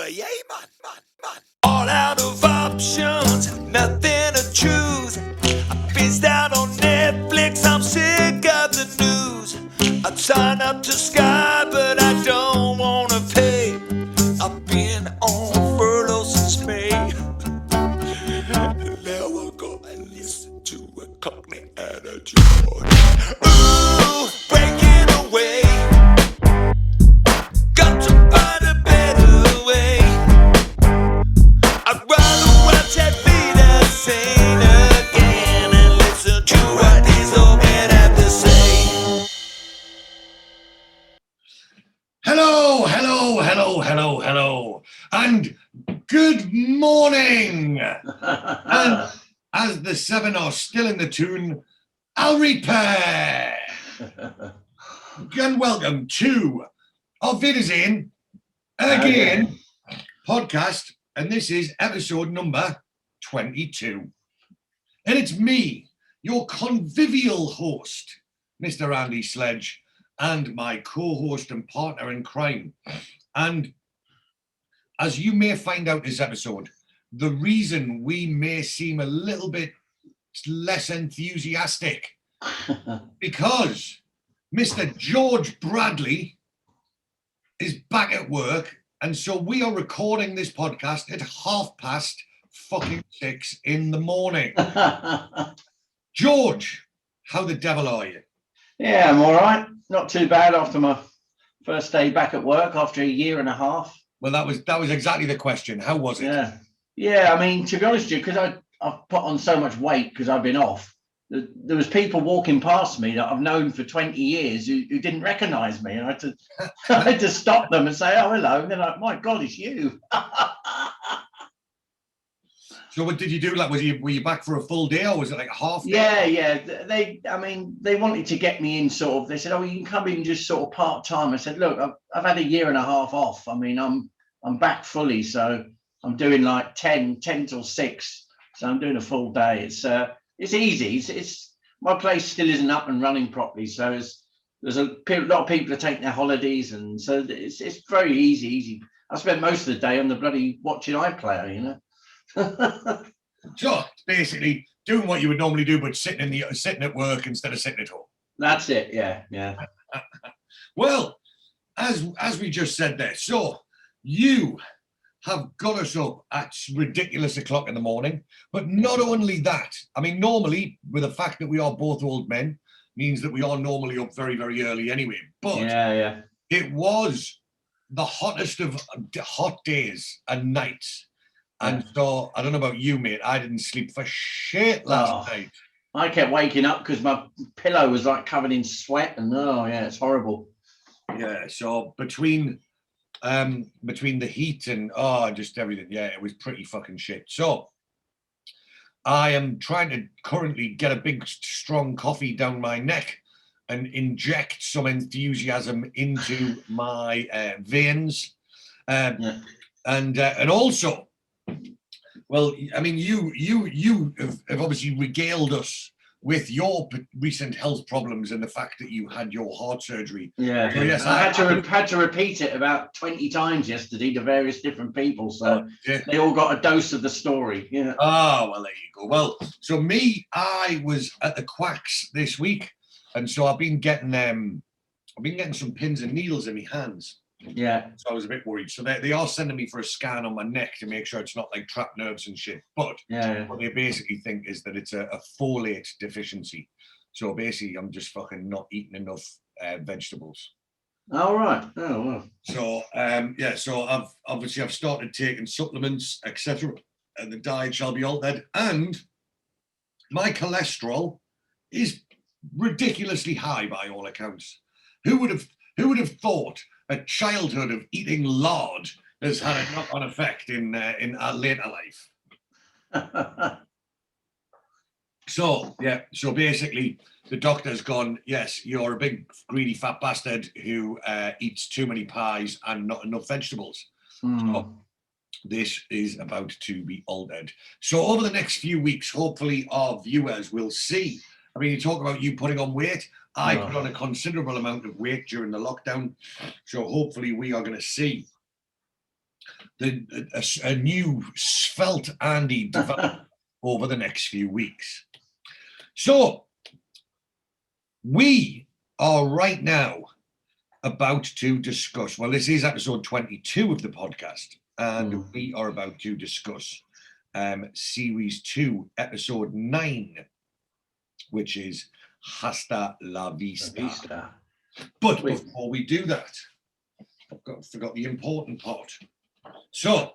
yay, man. All out of options, nothing to choose. I pissed out on Netflix, I'm sick of the news. I'd sign up to Sky, but I don't wanna pay. I've been on furlough since May. Never go and listen to a Cockney attitude. Ooh, breaking away. Got to find a better way. I'd rather watch Auf Wiedersehen again and listen to what these old men have to say. Hello, and good morning. And as the seven are still in the tune, I'll repair. And welcome to Auf Wiedersehen Again Podcast, and this is episode number 22. And it's me, your convivial host, Mr. Andy Sledge, and my co-host and partner in crime. And as you may find out this episode, the reason we may seem a little bit less enthusiastic because Mr. George Bradley is back at work, and so we are recording this podcast at 6:30 in the morning. George, how the devil are you? Yeah, I'm all right. Not too bad after my first day back at work after a year and a half. Well, that was exactly the question. How was it? Yeah. I mean, to be honest with you, because I've put on so much weight because I've been off. There was people walking past me that I've known for 20 years who didn't recognise me, and I had to stop them and say, "Oh, hello." And they're like, "My God, it's you." So what did you do? Like, were you back for a full day, or was it like a half day? Yeah. They wanted to get me in sort of. They said, "Oh, you can come in just sort of part time." I said, "Look, I've had a year and a half off. I mean, I'm back fully, so I'm doing like 10 till 6. So I'm doing a full day. It's easy. It's my place still isn't up and running properly, so there's a lot of people that take their holidays, and so it's very easy. I spend most of the day on the bloody watching iPlayer, you know." So basically doing what you would normally do, but sitting at work instead of sitting at home. That's it. Yeah. Well, as we just said there, so you have got us up at ridiculous o'clock in the morning, but not only that. I mean, normally, with the fact that we are both old men, means that we are normally up very, very early anyway. But yeah, it was the hottest of hot days and nights. And so, I don't know about you, mate, I didn't sleep for shit last night. I kept waking up because my pillow was like covered in sweat, and it's horrible. Yeah, so between the heat and just everything, it was pretty fucking shit. So I am trying to currently get a big strong coffee down my neck and inject some enthusiasm into my veins, and also, well, I mean, you have obviously regaled us with your recent health problems and the fact that you had your heart surgery. Yeah. So yes, I had to repeat it about 20 times yesterday to various different people, so they all got a dose of the story. Yeah. Oh, well, there you go. Well, so I was at the quacks this week, and so I've been getting some pins and needles in my hands. Yeah. So I was a bit worried. So they are sending me for a scan on my neck to make sure it's not like trapped nerves and shit. But what they basically think is that it's a folate deficiency. So basically, I'm just fucking not eating enough vegetables. All right. Oh, well. So so I've started taking supplements, etc. And the diet shall be altered. And my cholesterol is ridiculoly high by all accounts. Who would have thought a childhood of eating lard has had a knock-on effect in our later life? So basically the doctor's gone, yes, you're a big greedy fat bastard who eats too many pies and not enough vegetables. So this is about to be altered. So over the next few weeks, hopefully our viewers will see. I mean, you talk about you putting on weight. I put on a considerable amount of weight during the lockdown. So hopefully we are going to see a new svelte Andy develop over the next few weeks. So we are right now about to discuss, well, this is episode 22 of the podcast, and we are about to discuss series 2, episode 9, which is Hasta La Vista. But before we do that, I forgot the important part. So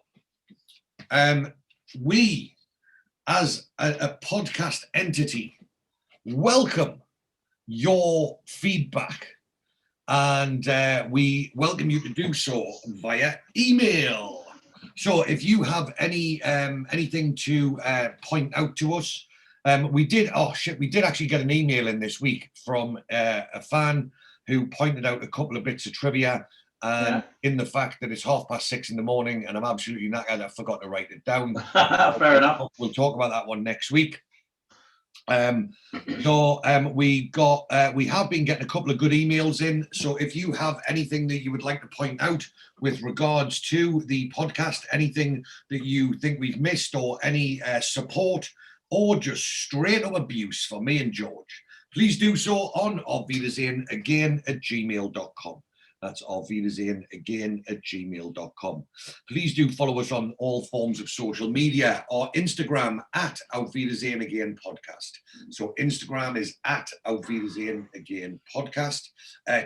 we, as a podcast entity, welcome your feedback, and we welcome you to do so via email. So if you have anything to point out to us, we did actually get an email in this week from a fan who pointed out a couple of bits of trivia, and in the fact that it's 6:30 in the morning and I'm absolutely knackered, I forgot to write it down. Fair enough. We'll talk about that one next week. We have been getting a couple of good emails in. So if you have anything that you would like to point out with regards to the podcast, anything that you think we've missed, or any support, or just straight up abuse for me and George, please do so on Auf Wiedersehen Again at gmail.com. That's Auf Wiedersehen Again at gmail.com. Please do follow us on all forms of social media, or Instagram at Auf Wiedersehen Again Podcast. So Instagram is at Auf Wiedersehen Again Podcast.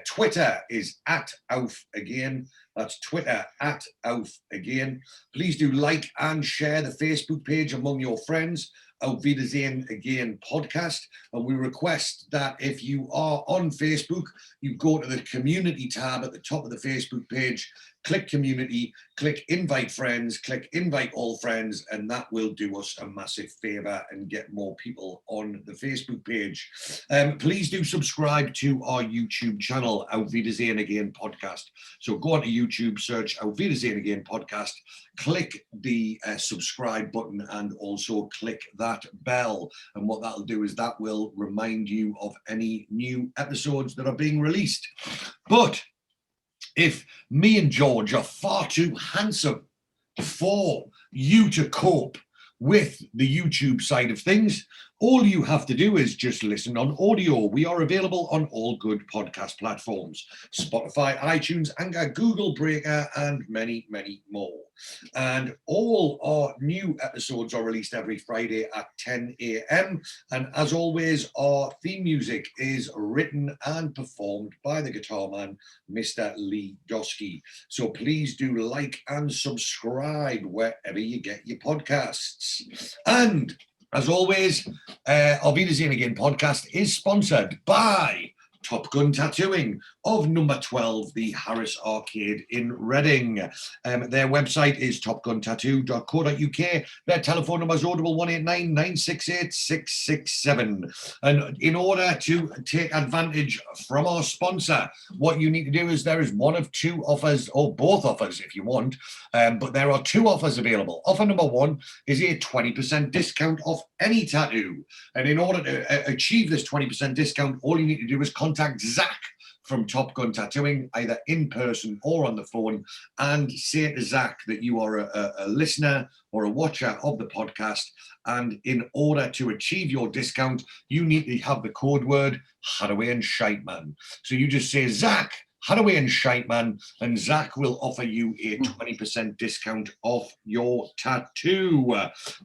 Twitter is at Auf Again. That's Twitter at Auf Again. Please do like and share the Facebook page among your friends, Auf Wiedersehen Again Podcast. And we request that if you are on Facebook, you go to the community tab at the top of the Facebook page, click community, click invite friends, click invite all friends, and that will do us a massive favor and get more people on the Facebook page. Please do subscribe to our YouTube channel, Auf Wiedersehen Again Podcast. So go onto YouTube, search Auf Wiedersehen Again Podcast, click the subscribe button, and also click that bell. And what that'll do is that will remind you of any new episodes that are being released. But if me and George are far too handsome for you to cope with the YouTube side of things, all you have to do is just listen on audio. We are available on all good podcast platforms: Spotify, iTunes, Anchor, Google Breaker, and many, many more. And all our new episodes are released every Friday at 10 a.m. And as always, our theme music is written and performed by the guitar man, Mr. Lee Dosky. So please do like and subscribe wherever you get your podcasts. And as always, Auf Wiedersehen Again Podcast is sponsored by Top Gun Tattooing of number 12, the Harris Arcade in Reading. Their website is topguntattoo.co.uk. Their telephone number is 01189 968 667. And in order to take advantage from our sponsor, what you need to do is there is one of two offers, or both offers if you want, but there are two offers available. Offer number 1 is a 20% discount off any tattoo. And in order to achieve this 20% discount, all you need to do is contact Zach from Top Gun Tattooing, either in person or on the phone, and say to Zach that you are a listener or a watcher of the podcast. And in order to achieve your discount, you need to have the code word Hadaway and Shiteman. So you just say, Zach, Hadaway and Shiteman, and Zach will offer you a 20% discount off your tattoo.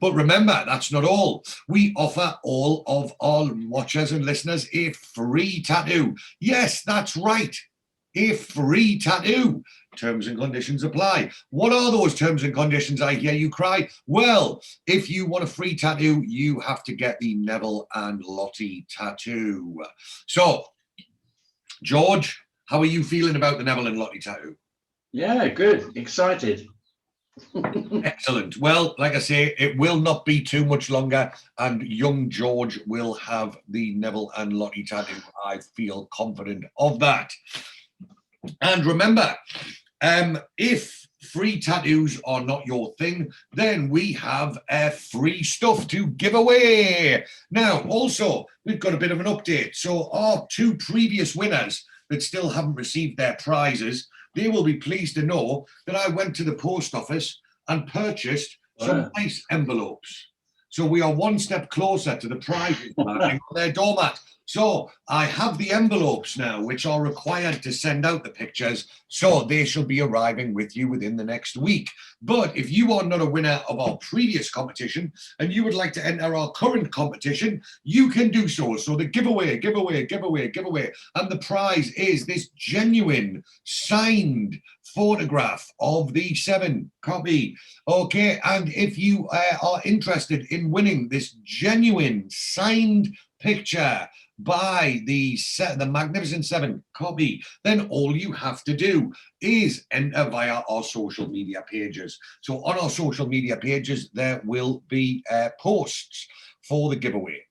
But remember, that's not all. We offer all of our watchers and listeners a free tattoo. Yes, that's right. A free tattoo. Terms and conditions apply. What are those terms and conditions, I hear you cry? Well, if you want a free tattoo, you have to get the Neville and Lottie tattoo. So, George, how are you feeling about the Neville and Lottie tattoo? Yeah, good. Excited. Excellent. Well, like I say, it will not be too much longer, and young George will have the Neville and Lottie tattoo. I feel confident of that. And remember, if free tattoos are not your thing, then we have free stuff to give away. Now, also, we've got a bit of an update. So our two previous winners that still haven't received their prizes, they will be pleased to know that I went to the post office and purchased some nice envelopes. So we are one step closer to the prizes on their doormat. So I have the envelopes now, which are required to send out the pictures. So they shall be arriving with you within the next week. But if you are not a winner of our previous competition and you would like to enter our current competition, you can do so. So the giveaway. And the prize is this genuine signed photograph of the 7 copy. Okay, and if you are interested in winning this genuine signed picture by the Magnificent 7 copy, then all you have to do is enter via our social media pages. So on our social media pages, there will be posts for the giveaway.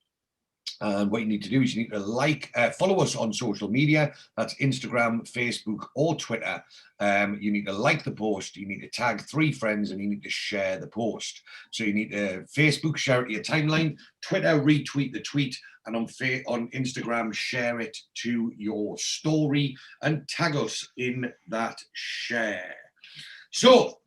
And what you need to do is you need to follow us on social media. That's Instagram, Facebook, or Twitter. You need to like the post. You need to tag 3 friends, and you need to share the post. So you need to Facebook, share it to your timeline, Twitter, retweet the tweet, and on Instagram, share it to your story and tag us in that share. So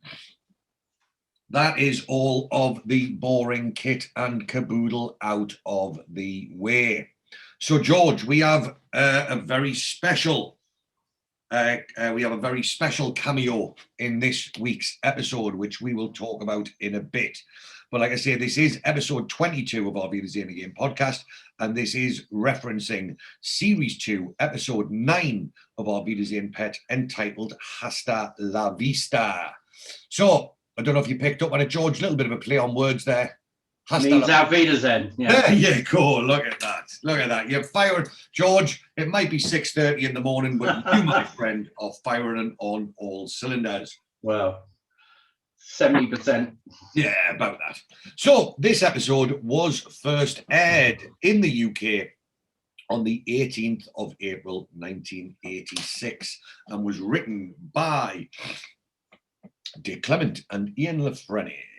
that is all of the boring kit and caboodle out of the way. So, George, we have a very special cameo in this week's episode, which we will talk about in a bit. But like I say, this is episode 22 of Auf Wiedersehen Again podcast, and this is referencing series 2, episode 9 of Auf Wiedersehen Pet, entitled Hasta La Vista. So, I don't know if you picked up on it, George, a little bit of a play on words there. Means Auf Wiedersehen. Yeah. Yeah, cool. Look at that. You're firing, George. It might be 6:30 in the morning, but you, my friend, are firing on all cylinders. Well, 70%. Yeah, about that. So this episode was first aired in the UK on the 18th of April, 1986, and was written by Dick Clement and Ian Lafreniere.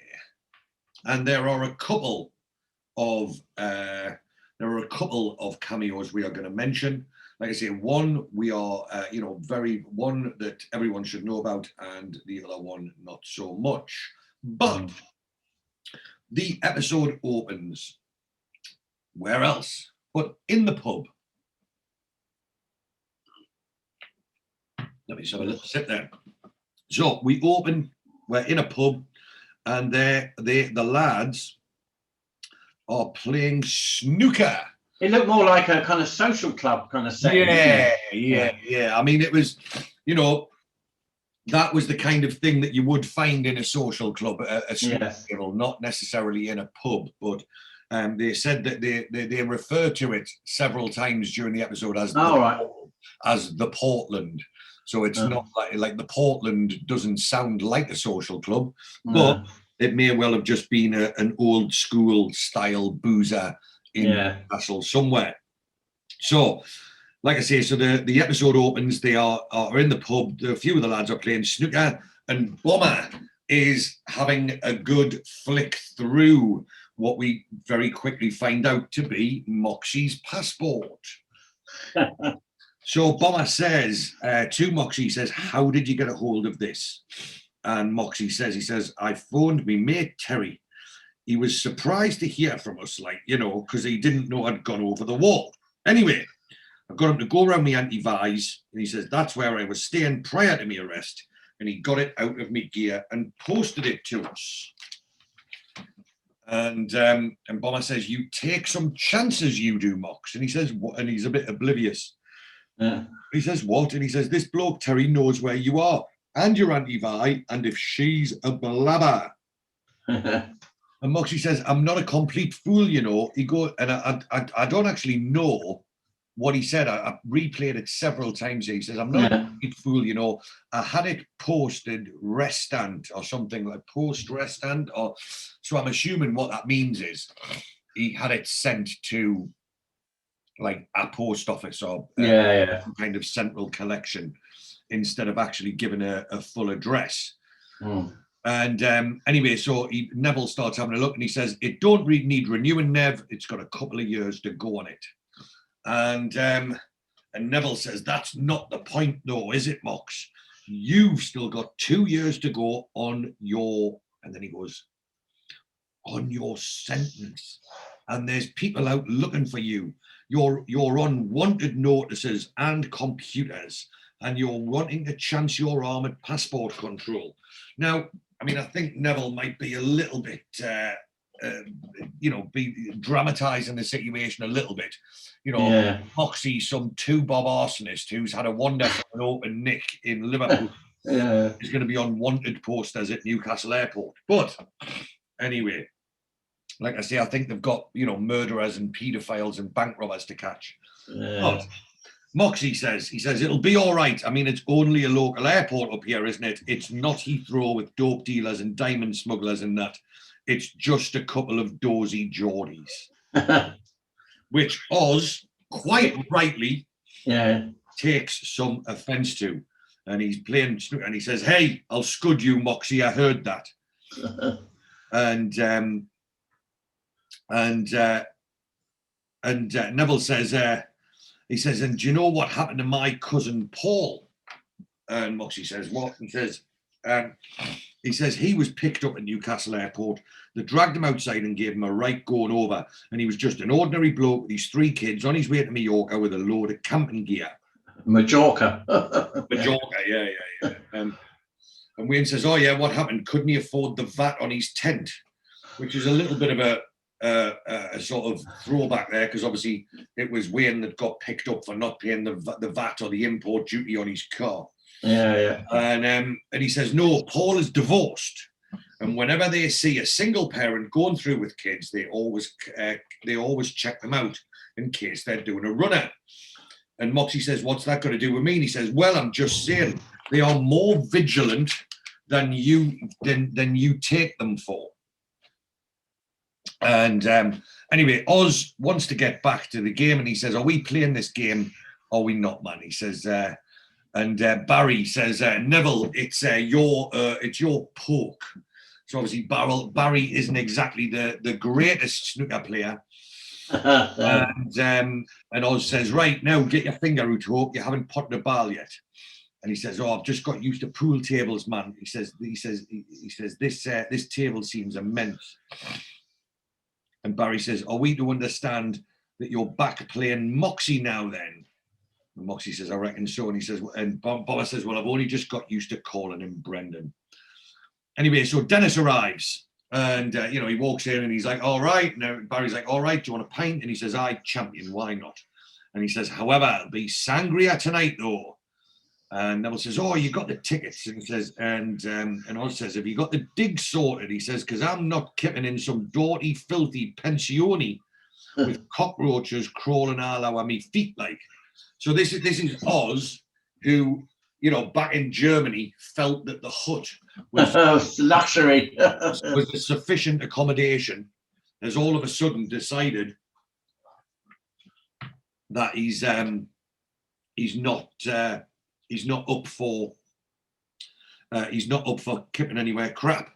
And there are a couple of cameos we are going to mention. Like I say, one we are one that everyone should know about, and the other one not so much. But the episode opens where else but in the pub. Let me just have a little sip there. So we're in a pub, and the lads are playing snooker. It looked more like a kind of social club kind of setting. Yeah. I mean, it was, that was the kind of thing that you would find in a social club, a snooker table, not necessarily in a pub. But they said that they refer to it several times during the episode as the Portland. So it's not like the Portland doesn't sound like a social club, but it may well have just been an old school style boozer in Newcastle somewhere. So, like I say, so the episode opens, they are in the pub, a few of the lads are playing snooker, and Bomber is having a good flick through what we very quickly find out to be Moxie's passport. So Bomber says to Moxie, says, "How did you get a hold of this?" And Moxie says, "I phoned me mate Terry. He was surprised to hear from us, because he didn't know I'd gone over the wall. Anyway, I got him to go around my Anti-Vise, and he says, that's where I was staying prior to my arrest, and he got it out of my gear and posted it to us." And Bomber says, "You take some chances, you do, Mox." And he says, "What?" And he's a bit oblivious. He says, "What?" And he says, "This bloke, Terry, knows where you are and your Anti-Vi, and if she's a blabber." And Moxie says, "I'm not a complete fool, He goes, and I don't actually know what he said. I replayed it several times. He says, "I'm not a complete fool, I had it posted restant or something like post restant." So I'm assuming what that means is he had it sent to like a post office or some kind of central collection instead of actually giving a full address. And anyway, so Neville starts having a look, and he says, "It don't really need renewing, Nev. It's got a couple of years to go on it." And Neville says, "That's not the point, though, is it, Mox?" you've still got 2 years to go on your, and then he goes, on your sentence. And there's people out looking for you. You're on wanted notices and computers, and you're wanting to chance your arm at passport control. Now, I mean, I think Neville might be a little bit, be dramatising the situation a little bit. Moxie, some two-bob arsonist who's had a wander from an open nick in Liverpool, is going to be on wanted posters at Newcastle Airport. But anyway, like I say, I think they've got, murderers and paedophiles and bank robbers to catch. But Moxie says, it'll be all right. I mean, it's only a local airport up here, isn't it? It's not Heathrow with dope dealers and diamond smugglers and that. It's just a couple of dozy Geordies. Which Oz, quite rightly, takes some offence to. And he's playing, and he says, hey, I'll scud you, Moxie, I heard that. And Neville says, he says, and do you know what happened to my cousin Paul? And Moxie says, what? He says he was picked up at Newcastle Airport. They dragged him outside and gave him a right going over. And he was just an ordinary bloke with his 3 kids on his way to Mallorca with a load of camping gear. Majorca, yeah. And Wayne says, oh yeah, what happened? Couldn't he afford the VAT on his tent? Which is a little bit of a sort of throwback there, because obviously it was Wayne that got picked up for not paying the VAT or the import duty on his car. Yeah. And he says, no, Paul is divorced, and whenever they see a single parent going through with kids, they always check them out in case they're doing a runner. And Moxie says, what's that got to do with me? And he says, well, I'm just saying they are more vigilant than you take them for. And anyway, Oz wants to get back to the game, and he says, are we playing this game or are we not, man? He says, and Barry says, Neville, it's your poke. So obviously Barry isn't exactly the greatest snooker player. And Oz says, right, now get your finger out, Hope, you haven't potted a ball yet. And he says, oh, I've just got used to pool tables, man. He says this table seems immense. And Barry says, are we to understand that you're back playing Moxie now then? And Moxie says, I reckon so. And he says, and Bobber says, well, I've only just got used to calling him Brendan. Anyway, so Dennis arrives, and he walks in and he's like, all right. Now Barry's like, all right, do you want a pint? And he says, aye, champion, why not? And he says, however, it'll be sangria tonight though. And Neville says, oh, you got the tickets. And he says, and Oz says, have you got the dig sorted? He says, because I'm not keeping in some dirty, filthy pensione with cockroaches crawling all over me feet like. So this is Oz, who, back in Germany felt that the hut was luxury, was a sufficient accommodation, has all of a sudden decided that he's not up for kipping anywhere crap.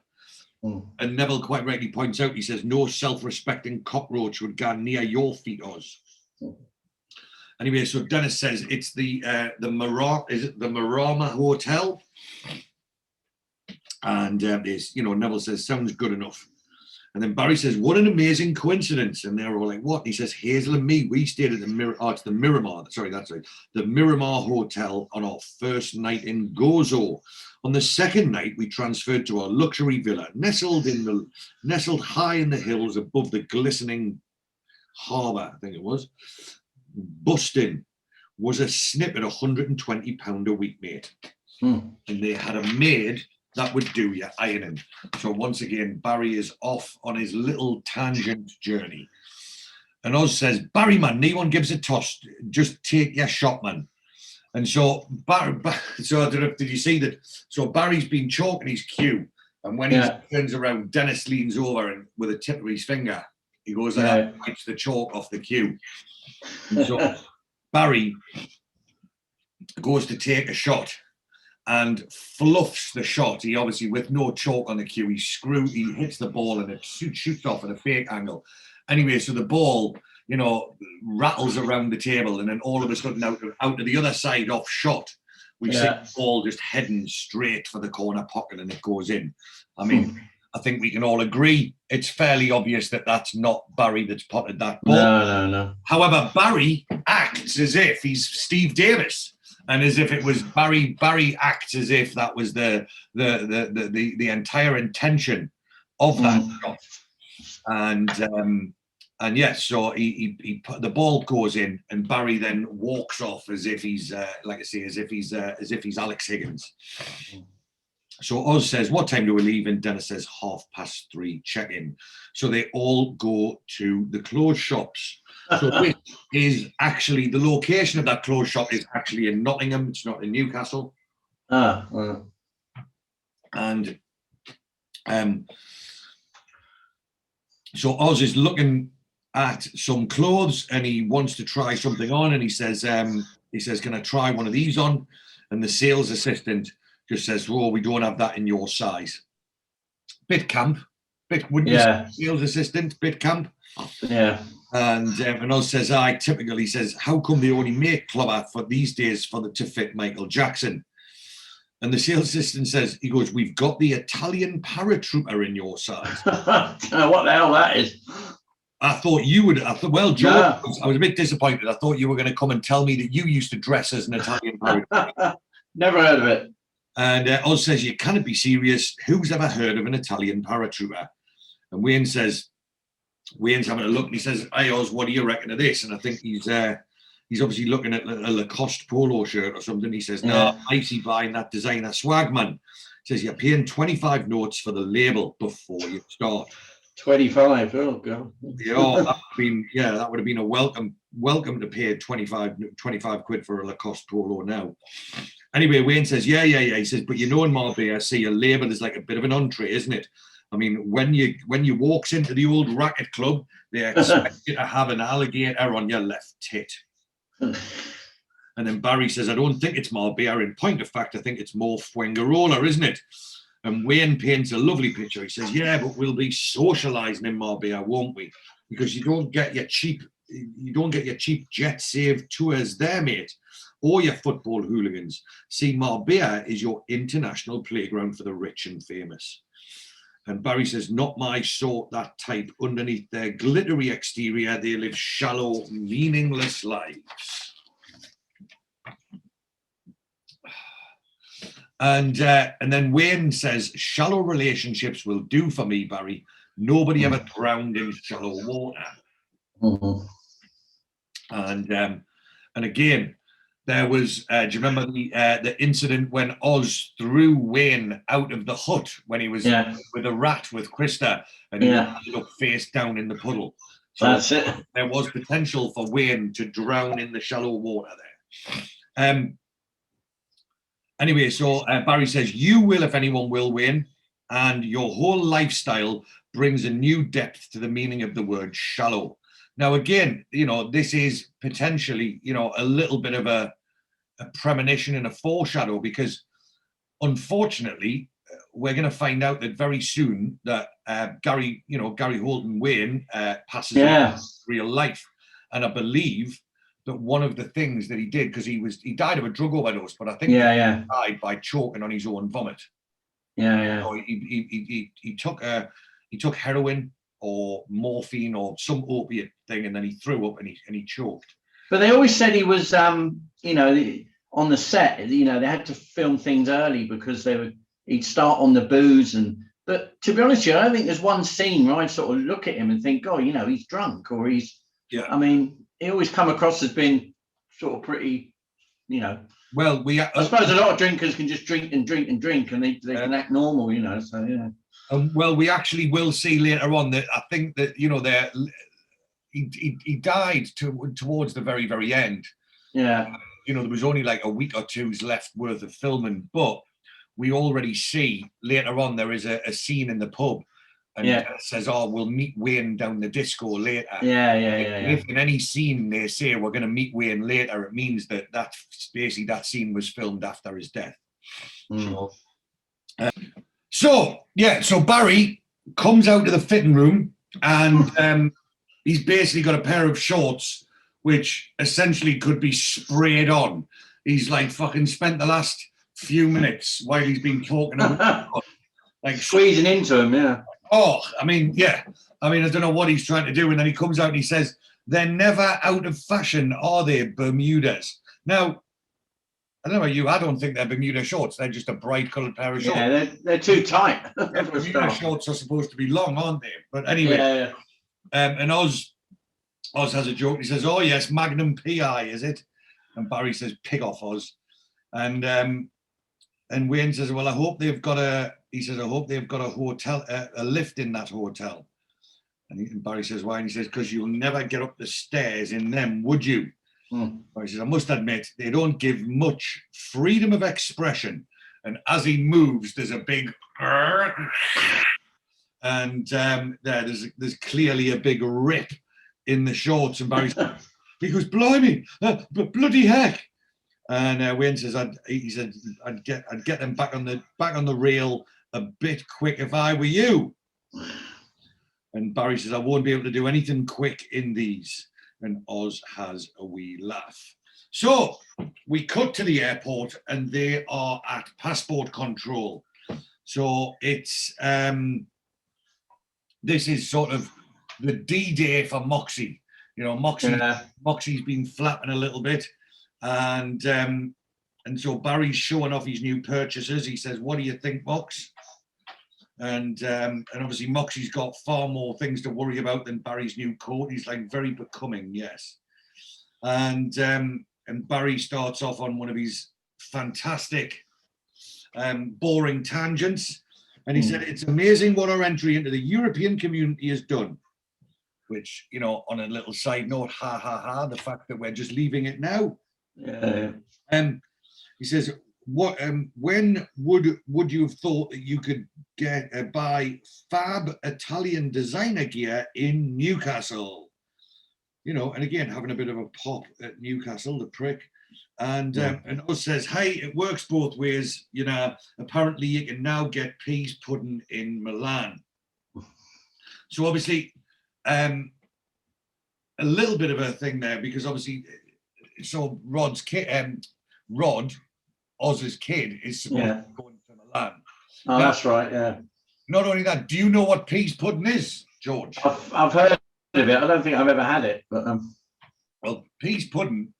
And Neville quite rightly points out, he says, no self-respecting cockroach would go near your feet, Oz. Anyway, so Dennis says it's the Marama Hotel, and Neville says sounds good enough. And then Barry says, what an amazing coincidence. And they're all like, what? And he says, Hazel and me, we stayed at the Miramar. Sorry, that's right. The Miramar Hotel on our first night in Gozo. On the second night, we transferred to our luxury villa, nestled high in the hills above the glistening harbour, I think it was. Busting was a snip at £120 a week, mate. And they had a maid that would do your ironing. So once again, Barry is off on his little tangent journey. And Oz says, Barry, man, no one gives a toss. Just take your shot, man. And so, so I don't know, did you see that? So Barry's been chalking his cue. And when he turns around, Dennis leans over and with a tip of his finger, he goes and wipes the chalk off the cue. And so Barry goes to take a shot and fluffs the shot. He obviously, with no chalk on the cue, he hits the ball and it shoots off at a fake angle. Anyway, so the ball, rattles around the table, and then all of a sudden out to the other side off shot We see the ball just heading straight for the corner pocket and it goes in. I mean, I think we can all agree it's fairly obvious that that's not Barry that's potted that ball. No. However, Barry acts as if he's Steve Davis, and as if it was Barry. Barry acts as if that was the entire intention of that shot. And yes, so he put the ball goes in, and Barry then walks off as if he's as if he's Alex Higgins. So Oz says, "What time do we leave?" And Dennis says, 3:30. Check in. So they all go to the clothes shops. So this is actually the location of that clothes shop is actually in Nottingham. It's not in Newcastle. And so Oz is looking at some clothes and he wants to try something on, and he says, "Can I try one of these on?" And the sales assistant just says, "Oh, we don't have that in your size." Bit camp, wouldn't you say, sales assistant, bit camp. Yeah. And Oz says, "I typically," says, "how come they only make clothes for these days to fit Michael Jackson?" And the sales assistant says, he goes, "We've got the Italian paratrooper in your size." What the hell that is? I thought you would. Well, George, I was a bit disappointed. I thought you were going to come and tell me that you used to dress as an Italian paratrooper. Never heard of it. And Oz says, "You cannot be serious. Who's ever heard of an Italian paratrooper?" And Wayne's having a look and he says, "Hey Oz, what do you reckon of this?" And I think he's obviously looking at a Lacoste polo shirt or something. He says, "No, I see buying that designer swag, man." He says, "You're paying 25 notes for the label before you start." 25. Oh god. Yeah, that would have been a welcome to pay 25 quid for a Lacoste polo now. Anyway, Wayne says, yeah. He says, "But in Marbella, see, a label is like a bit of an entree, isn't it? I mean, when you walks into the old racket club, they expect you to have an alligator on your left tit." And then Barry says, "I don't think it's Marbella. In point of fact, I think it's more Fuengirola, isn't it?" And Wayne paints a lovely picture. He says, "Yeah, but we'll be socialising in Marbella, won't we? Because you don't get your cheap jet saved tours there, mate, or your football hooligans. See, Marbella is your international playground for the rich and famous." And Barry says, "Not my sort, that type. Underneath their glittery exterior, they live shallow, meaningless lives." And then Wayne says, "Shallow relationships will do for me, Barry. Nobody ever drowned in shallow water." And again, there was, do you remember the incident when Oz threw Wayne out of the hut when he was with a rat with Krista, and he ended up face down in the puddle? So that's it. There was potential for Wayne to drown in the shallow water there. Anyway, so Barry says, "You will, if anyone will, Wayne, and your whole lifestyle brings a new depth to the meaning of the word shallow." Now, again, this is potentially, a little bit of a premonition and a foreshadow, because unfortunately, we're going to find out that very soon that Gary Holden Wayne passes in real life. And I believe that one of the things that he did, because he died of a drug overdose, but I think he died by choking on his own vomit. He took heroin or morphine or some opiate thing, and then he threw up and he choked. But they always said he was on the set, they had to film things early because he'd start on the booze. But to be honest with you, I don't think there's one scene where I sort of look at him and think, "Oh, he's drunk," or I mean, he always come across as being sort of pretty, Well, I suppose a lot of drinkers can just drink and drink and drink, and they can act normal, So well, we actually will see later on that I think that he died towards the very, very end. Yeah. There was only like a week or two's left worth of filming, but we already see later on there is a scene in the pub. And it says, "Oh, we'll meet Wayne down the disco later." If in any scene they say we're going to meet Wayne later, it means that basically that scene was filmed after his death. So Barry comes out to the fitting room, and he's basically got a pair of shorts which essentially could be sprayed on, he's like fucking spent the last few minutes while he's been talking about like Squeezing into him, yeah. Oh, I mean, yeah. I mean, I don't know what he's trying to do. And then he comes out and he says, they're never out of fashion, are they, Bermudas? Now, I don't know about you, I don't think they're Bermuda shorts. They're just a bright coloured pair of shorts. Yeah, they're too tight. Yeah, Bermuda shorts are supposed to be long, aren't they? But anyway, yeah. And Oz has a joke. He says, oh, yes, Magnum PI, is it? And Barry says, pig off, Oz. And Wayne says, well, I hope they've got a hotel, a lift in that hotel. And Barry says, why? And he says, because you'll never get up the stairs in them, would you? Barry says, I must admit, they don't give much freedom of expression. And as he moves, there's a big... And there's clearly a big rip in the shorts. And Barry says, he goes, blimey, bloody heck. And Wayne says, I'd get them back on the reel a bit quick if I were you. And Barry says, I won't be able to do anything quick in these. And Oz has a wee laugh. So we cut to the airport and they are at passport control. So it's this is sort of the D-Day for Moxie. You know, Moxie's been flapping a little bit. And so Barry's showing off his new purchases. He says, what do you think, Mox? And obviously Moxie's got far more things to worry about than Barry's new coat. He's like very becoming, yes. And Barry starts off on one of his fantastic boring tangents. And he said, it's amazing what our entry into the European community has done. Which, you know, on a little side note, ha, ha, ha, the fact that we're just leaving it now. Yeah. He says, "What? When would you have thought that you could buy fab Italian designer gear in Newcastle? You know, and again having a bit of a pop at Newcastle, the prick." And Oz says, "Hey, it works both ways. You know, apparently you can now get peas pudding in Milan." So obviously, a little bit of a thing there because obviously. So Rod's kid, Oz's kid, is supposed to be going to Milan. Oh, now, that's right, yeah. Not only that, do you know what peas pudding is, George? I've heard of it. I don't think I've ever had it. But Well, peas pudding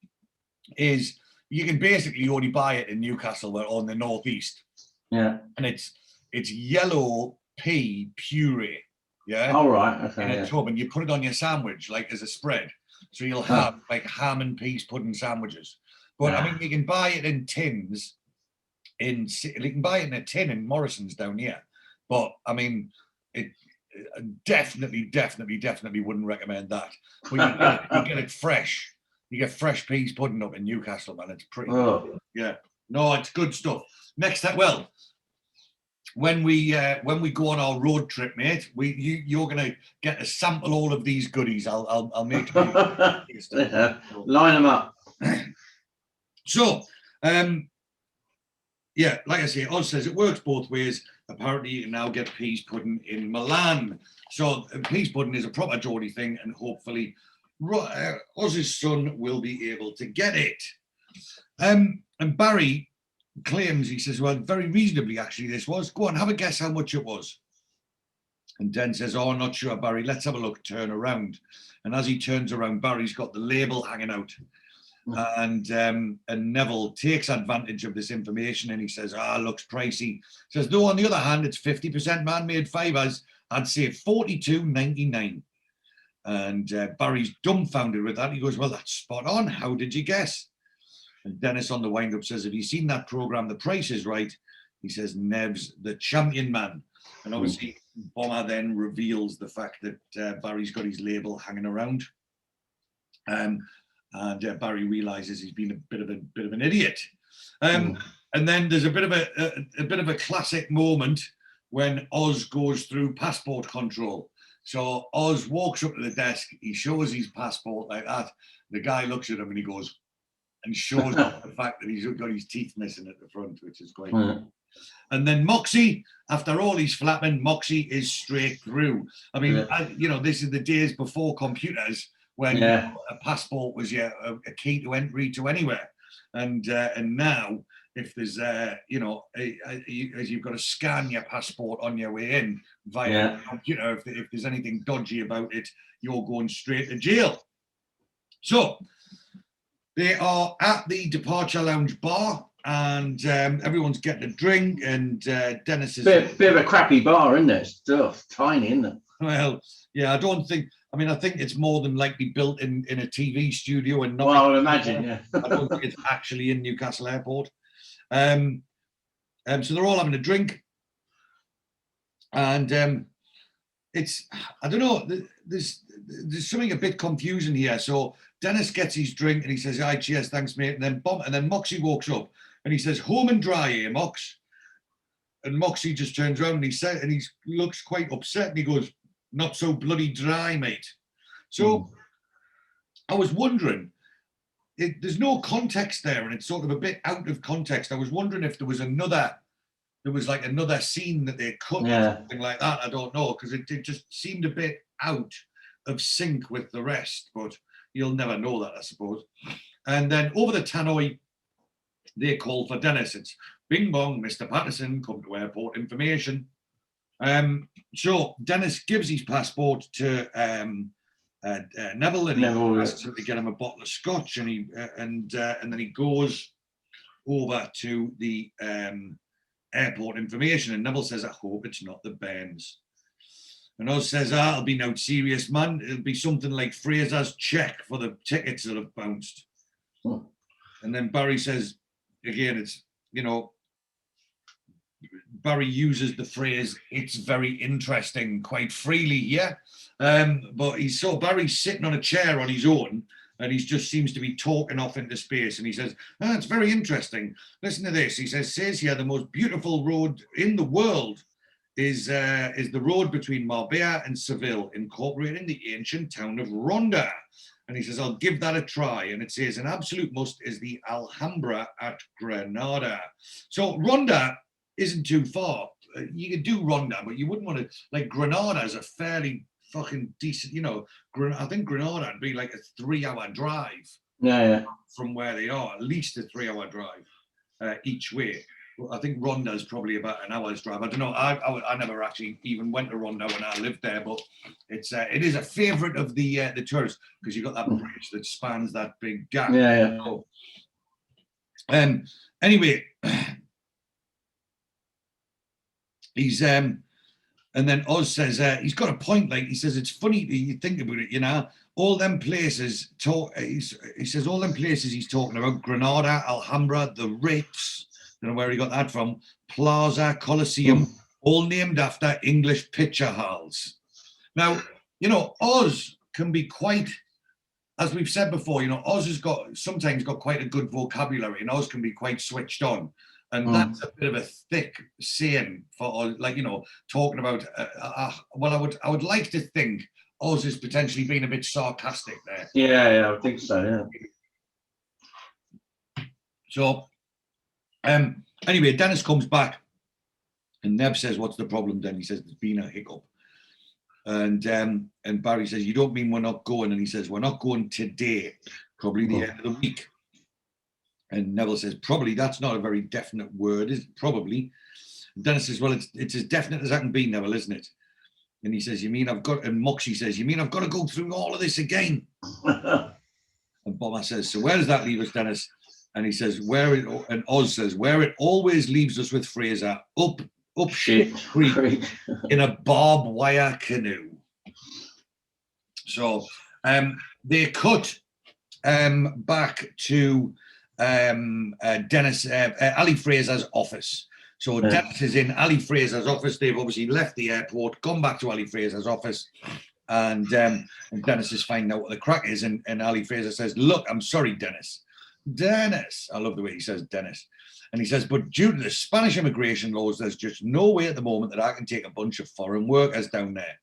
is, you can basically only buy it in Newcastle or on the northeast. Yeah. And it's yellow pea puree. Yeah. All right. Okay. In a tub, and you put it on your sandwich like as a spread. So you'll have like ham and peas pudding sandwiches. But I mean, you can buy it in tins. You can buy it in a tin in Morrison's down here. But I mean, it definitely wouldn't recommend that. But you get it fresh. You get fresh peas pudding up in Newcastle, man. It's pretty good. Yeah. No, it's good stuff. Next time, well, when we go on our road trip, mate, you're gonna get to sample all of these goodies. I'll make sure line them up. So, yeah, like I say, Oz says it works both ways. Apparently, you can now get peas pudding in Milan. So, peas pudding is a proper Geordie thing, and hopefully, Oz's son will be able to get it. And Barry claims, he says, well, very reasonably, actually, this was. Go on, have a guess how much it was. And Den says, oh, not sure, Barry. Let's have a look, turn around. And as he turns around, Barry's got the label hanging out. And Neville takes advantage of this information and he says, looks pricey. Says, though, on the other hand, it's 50% man-made fibers. I'd say $42.99. And Barry's dumbfounded with that. He goes, well, that's spot on. How did you guess? And Dennis on the wind-up says, have you seen that program, The Price is Right? He says, Nev's the champion man. And obviously, Bomber then reveals the fact that Barry's got his label hanging around. And Barry realizes he's been a bit of an idiot. And then there's a bit of a classic moment when Oz goes through passport control. So Oz walks up to the desk, he shows his passport like that. The guy looks at him and he goes, and shows off the fact that he's got his teeth missing at the front, which is quite cool. And then Moxie, after all he's flapping, Moxie is straight through. I mean, this is the days before computers when a passport was a key to entry to anywhere. and now if there's you've got to scan your passport on your way in via the computer. If there's anything dodgy about it, you're going straight to jail. So they are at the departure lounge bar, and everyone's getting a drink, and Dennis is bit of a crappy bar, isn't it? It's tiny, isn't it? Well, yeah, I think it's more than likely built in a TV studio and not. Well, I would imagine, yeah. I don't think it's actually in Newcastle Airport. So they're all having a drink, and it's, I don't know, there's something a bit confusing here. So Dennis gets his drink and he says, "Aye, cheers, thanks, mate." And then Moxie walks up and he says, "Home and dry, eh, Mox?" And Moxie just turns around and he looks quite upset and he goes, "Not so bloody dry, mate." So I was wondering, there's no context there, and it's sort of a bit out of context. I was wondering if there was another scene that they cut or something like that. I don't know, because it just seemed a bit out of sync with the rest, but you'll never know that, I suppose. And then over the tannoy, they call for Dennis. It's "Bing bong, Mr. Patterson, come to airport information." So Dennis gives his passport to Neville, and he asks him to get him a bottle of scotch, and then he goes over to the airport information, and Neville says, "I hope it's not the Bairns." And Oz says, "It'll be no serious, man. It'll be something like Fraser's check for the tickets that have bounced." And then Barry says, again, it's, Barry uses the phrase "it's very interesting" quite freely here. But Barry's sitting on a chair on his own, and he just seems to be talking off into space. And he says, "It's very interesting. Listen to this." He says here, "The most beautiful road in the world is the road between Marbella and Seville, incorporating the ancient town of Ronda." And he says, "I'll give that a try." And it says, "An absolute must is the Alhambra at Granada." So Ronda isn't too far. You could do Ronda, but you wouldn't want to, like, Granada is a fairly fucking decent, I think Granada would be like a 3-hour drive from where they are, at least a 3-hour drive each way. I think Ronda is probably about an hour's drive. I don't know. I never actually even went to Ronda when I lived there, but it is a favourite of the tourists, because you've got that bridge that spans that big gap. Anyway, he's and then Oz says he's got a point. Like, he says, "It's funny that you think about it, all them places." He says all them places he's talking about: Granada, Alhambra, the Ritz. Don't know where he got that from. Plaza, Colosseum, all named after English picture halls. Now, Oz can be quite, as we've said before, Oz has sometimes got quite a good vocabulary, and Oz can be quite switched on. And that's a bit of a thick saying for Oz, talking about. Well, I would like to think Oz is potentially being a bit sarcastic there. Yeah, I think so. Yeah. So, anyway, Dennis comes back, and Neb says, "What's the problem?" Then he says, "There's been a hiccup." And Barry says, "You don't mean we're not going?" And he says, "We're not going today. Probably the end of the week." And Neville says, "Probably, that's not a very definite word, is it? Probably." And Dennis says, "Well, it's as definite as I can be, Neville, isn't it?" And he says, and Moxie says, "You mean I've got to go through all of this again?" And Bomber says, "So where does that leave us, Dennis?" And he says, and Oz says, "Where it always leaves us with Fraser, up shit creek in a barbed wire canoe." So they cut back to Dennis, Ali Fraser's office. So Dennis is in Ali Fraser's office. They've obviously left the airport, gone back to Ali Fraser's office, and Dennis is finding out what the crack is. And Ali Fraser says, "Look, I'm sorry, Dennis. I love the way he says Dennis." And he says, "But due to the Spanish immigration laws, there's just no way at the moment that I can take a bunch of foreign workers down there."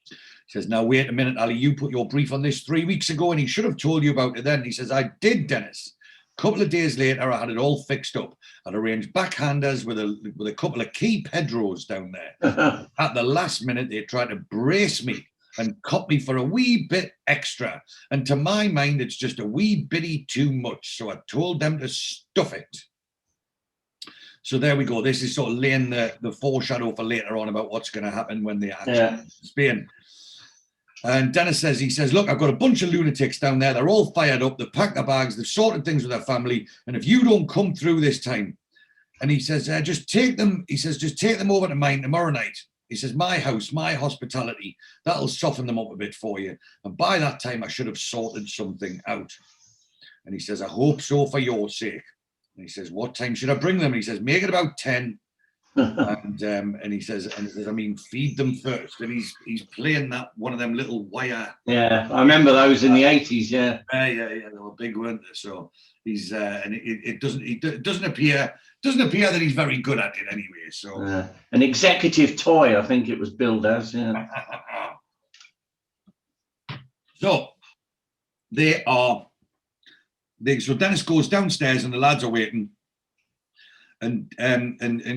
He says, "Now, wait a minute, Ali, you put your brief on this 3 weeks ago, and he should have told you about it then." He says, "I did, Dennis. A couple of days later, I had it all fixed up. I'd arranged backhanders with a couple of key Pedros down there. At the last minute, they tried to brace me and caught me for a wee bit extra. And to my mind, it's just a wee bitty too much. So I told them to stuff it. So there we go. This is sort of laying the foreshadow for later on about what's going to happen when they actually Spain. And Dennis says, look, I've got a bunch of lunatics down there. They're all fired up. They've packed their bags. They've sorted things with their family. And if you don't come through this time, and he says, just take them over to mine tomorrow night. He says, my house, my hospitality, that'll soften them up a bit for you. And by that time, I should have sorted something out. And he says, I hope so for your sake. And he says, what time should I bring them? And he says, make it about 10. and he says, I mean, feed them first. And he's playing that one of them little wire. Yeah, I remember those in the 80s. Yeah, they were big, weren't they? So he's and it doesn't appear that he's very good at it anyway. So an executive toy, I think it was billed as. Yeah. So so Dennis goes downstairs and the lads are waiting. And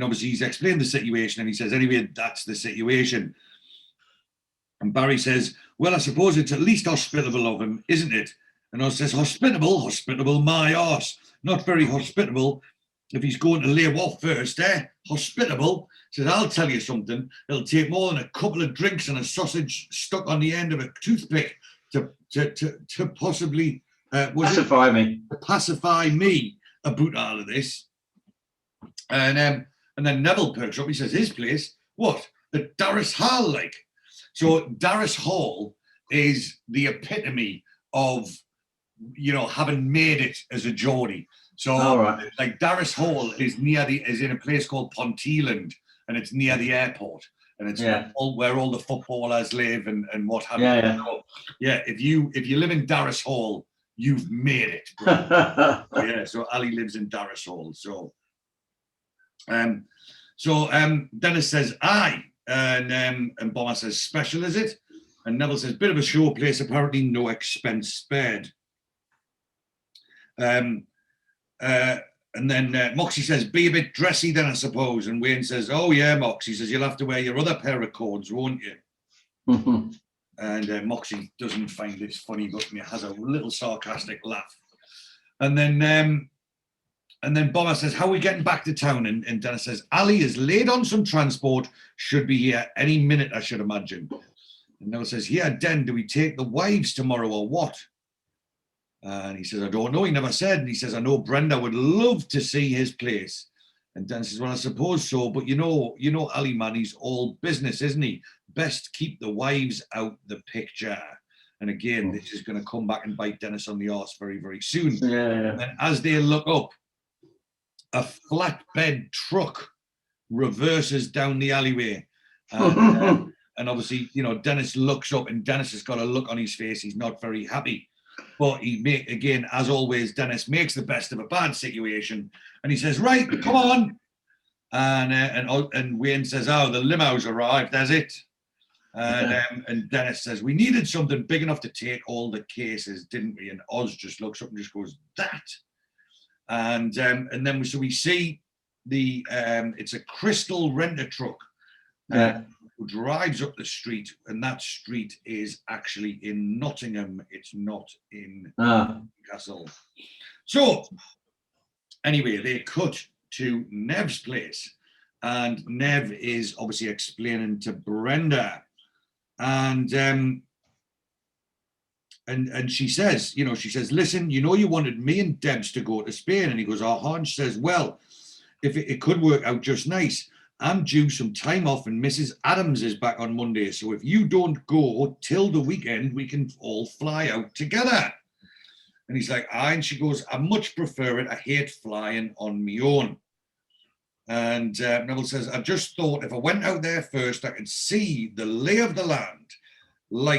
obviously he's explained the situation and he says, anyway, that's the situation. And Barry says, well, I suppose it's at least hospitable of him, isn't it? And Oz says, hospitable, my arse. Not very hospitable if he's going to lay off first, eh? Hospitable. Says, I'll tell you something. It'll take more than a couple of drinks and a sausage stuck on the end of a toothpick to possibly pacify me about all of this. And then Neville perks up. He says, his place, what? At Darras Hall, like. So Darras Hall is the epitome of, having made it as a Geordie. So, like, Darras Hall is in a place called Ponteland, and it's near the airport, and it's where all the footballers live and what have you. So, if you live in Darras Hall, you've made it. So Ali lives in Darras Hall. So Dennis says, aye. And Bomber says, special, is it? And Neville says, bit of a show place, apparently no expense spared. And then Moxie says, be a bit dressy then, I suppose. And Wayne says, oh yeah, Moxie says, you'll have to wear your other pair of cords, won't you? And Moxie doesn't find this funny, but he has a little sarcastic laugh. And then Bomber says, how are we getting back to town? And Dennis says, Ali is laid on some transport, should be here any minute, I should imagine. And Neville says, yeah, Den, do we take the wives tomorrow or what? And he says, I don't know, he never said. And he says, I know Brenda would love to see his place. And Dan says, well, I suppose so, but you know Ali, man, he's all business, isn't he? Best keep the wives out the picture. And again, this is going to come back and bite Dennis on the arse very, very soon. And then as they look up, a flatbed truck reverses down the alleyway. And obviously, Dennis looks up and Dennis has got a look on his face. He's not very happy. But again, as always, Dennis makes the best of a bad situation. And he says, right, come on. And Wayne says, oh, the limo's arrived, that's it. And Dennis says, we needed something big enough to take all the cases, didn't we? And Oz just looks up and just goes, that. And then we see it's a Crystal renter truck who drives up the street, and that street is actually in Nottingham. It's not in Newcastle. So anyway, they cut to Nev's place, and Nev is obviously explaining to Brenda, and she says, listen, you wanted me and Debs to go to Spain. And he goes, and she says, well, if it could work out just nice, I'm due some time off and Mrs. Adams is back on Monday. So if you don't go till the weekend, we can all fly out together. And he's like, and she goes, I much prefer it. I hate flying on my own. And Neville says, I just thought if I went out there first, I could see the lay of the land. I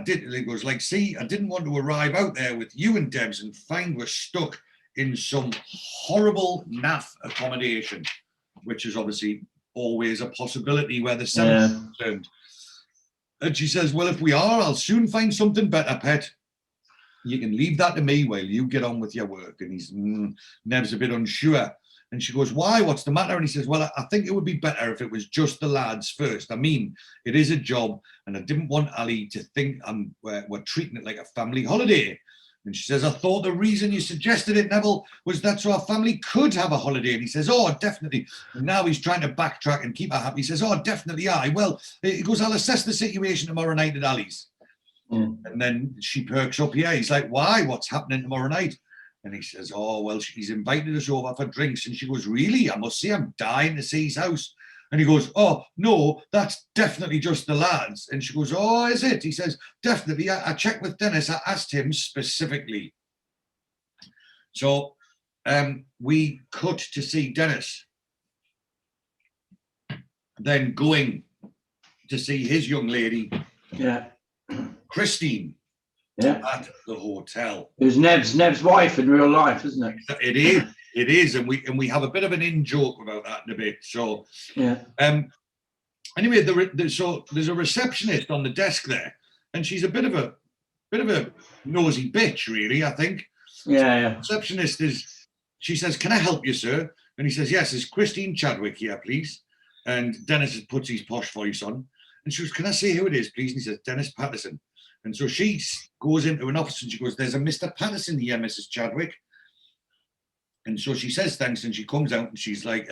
didn't want to arrive out there with you and Debs and find we're stuck in some horrible naff accommodation, which is obviously always a possibility where the Senator's concerned. And she says, well, if we are, I'll soon find something better, pet. You can leave that to me while you get on with your work. And Nev's a bit unsure. And she goes, why? What's the matter? And he says, well, I think it would be better if it was just the lads first. I mean, it is a job, and I didn't want Ali to think we're treating it like a family holiday. And she says, I thought the reason you suggested it, Neville, was that so our family could have a holiday. And he says, oh, definitely. And now he's trying to backtrack and keep her happy. He says, oh, definitely, aye. Well, he goes, I'll assess the situation tomorrow night at Ali's. And then she perks up here. He's like, why? What's happening tomorrow night? And he says, oh, well, he's invited us over for drinks. And she goes, really? I must say, I'm dying to see his house. And he goes, oh, no, that's definitely just the lads. And she goes, oh, is it? He says, definitely. I checked with Dennis. I asked him specifically. So we cut to see Dennis then going to see his young lady, Christine, at the hotel. Who's Nev's wife in real life, isn't it? It is, and we have a bit of an in-joke about that in a bit. So, anyway, so there's a receptionist on the desk there, and she's a bit of a nosy bitch, really. I think. Yeah. Receptionist she says, "Can I help you, sir?" And he says, "Yes, is Christine Chadwick here, please?" And Dennis puts his posh voice on, and she goes, "Can I say who it is, please?" And he says, "Dennis Patterson." And so she goes into an office and she goes, "There's a Mr. Patterson here, Mrs. Chadwick." And so she says thanks, and she comes out and she's like,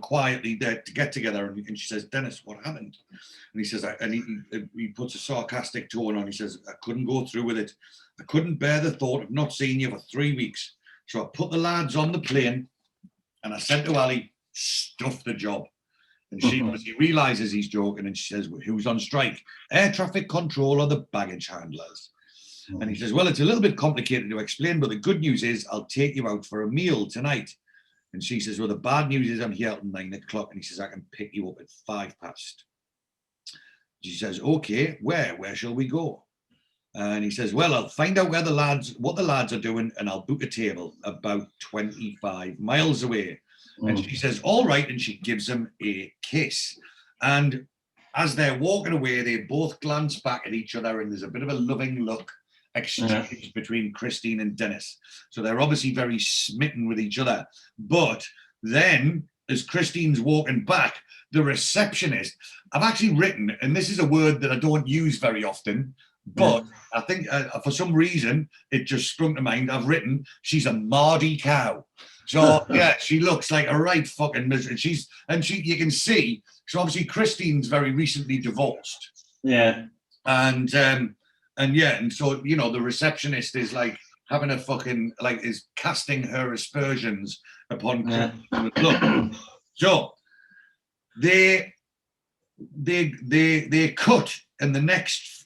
quietly there to get together. And she says, "Dennis, what happened?" And he says, and he puts a sarcastic tone on. He says, "I couldn't go through with it. I couldn't bear the thought of not seeing you for 3 weeks. So I put the lads on the plane and I said to Ali, stuff the job." And she realizes he's joking, and she says, "Who's on strike? Air traffic control or the baggage handlers?" And he says, "Well, it's a little bit complicated to explain, but the good news is I'll take you out for a meal tonight." And she says, "Well, the bad news is I'm here at 9 o'clock. And he says, "I can pick you up at 5 past. She says, "Okay, where shall we go?" And he says, "Well, I'll find out what the lads are doing, and I'll book a table about 25 miles away." And she says, "All right." And she gives him a kiss. And as they're walking away, they both glance back at each other, and there's a bit of a loving look exchange between Christine and Dennis. So they're obviously very smitten with each other. But then, as Christine's walking back, the receptionist, I've actually written, and this is a word that I don't use very often, but I think for some reason it just sprung to mind. I've written, she's a mardy cow. So yeah, she looks like a right fucking misery. You can see. So obviously Christine's very recently divorced. Yeah. And so the receptionist is like having a fucking is casting her aspersions upon Christine. Look. So they cut, and the next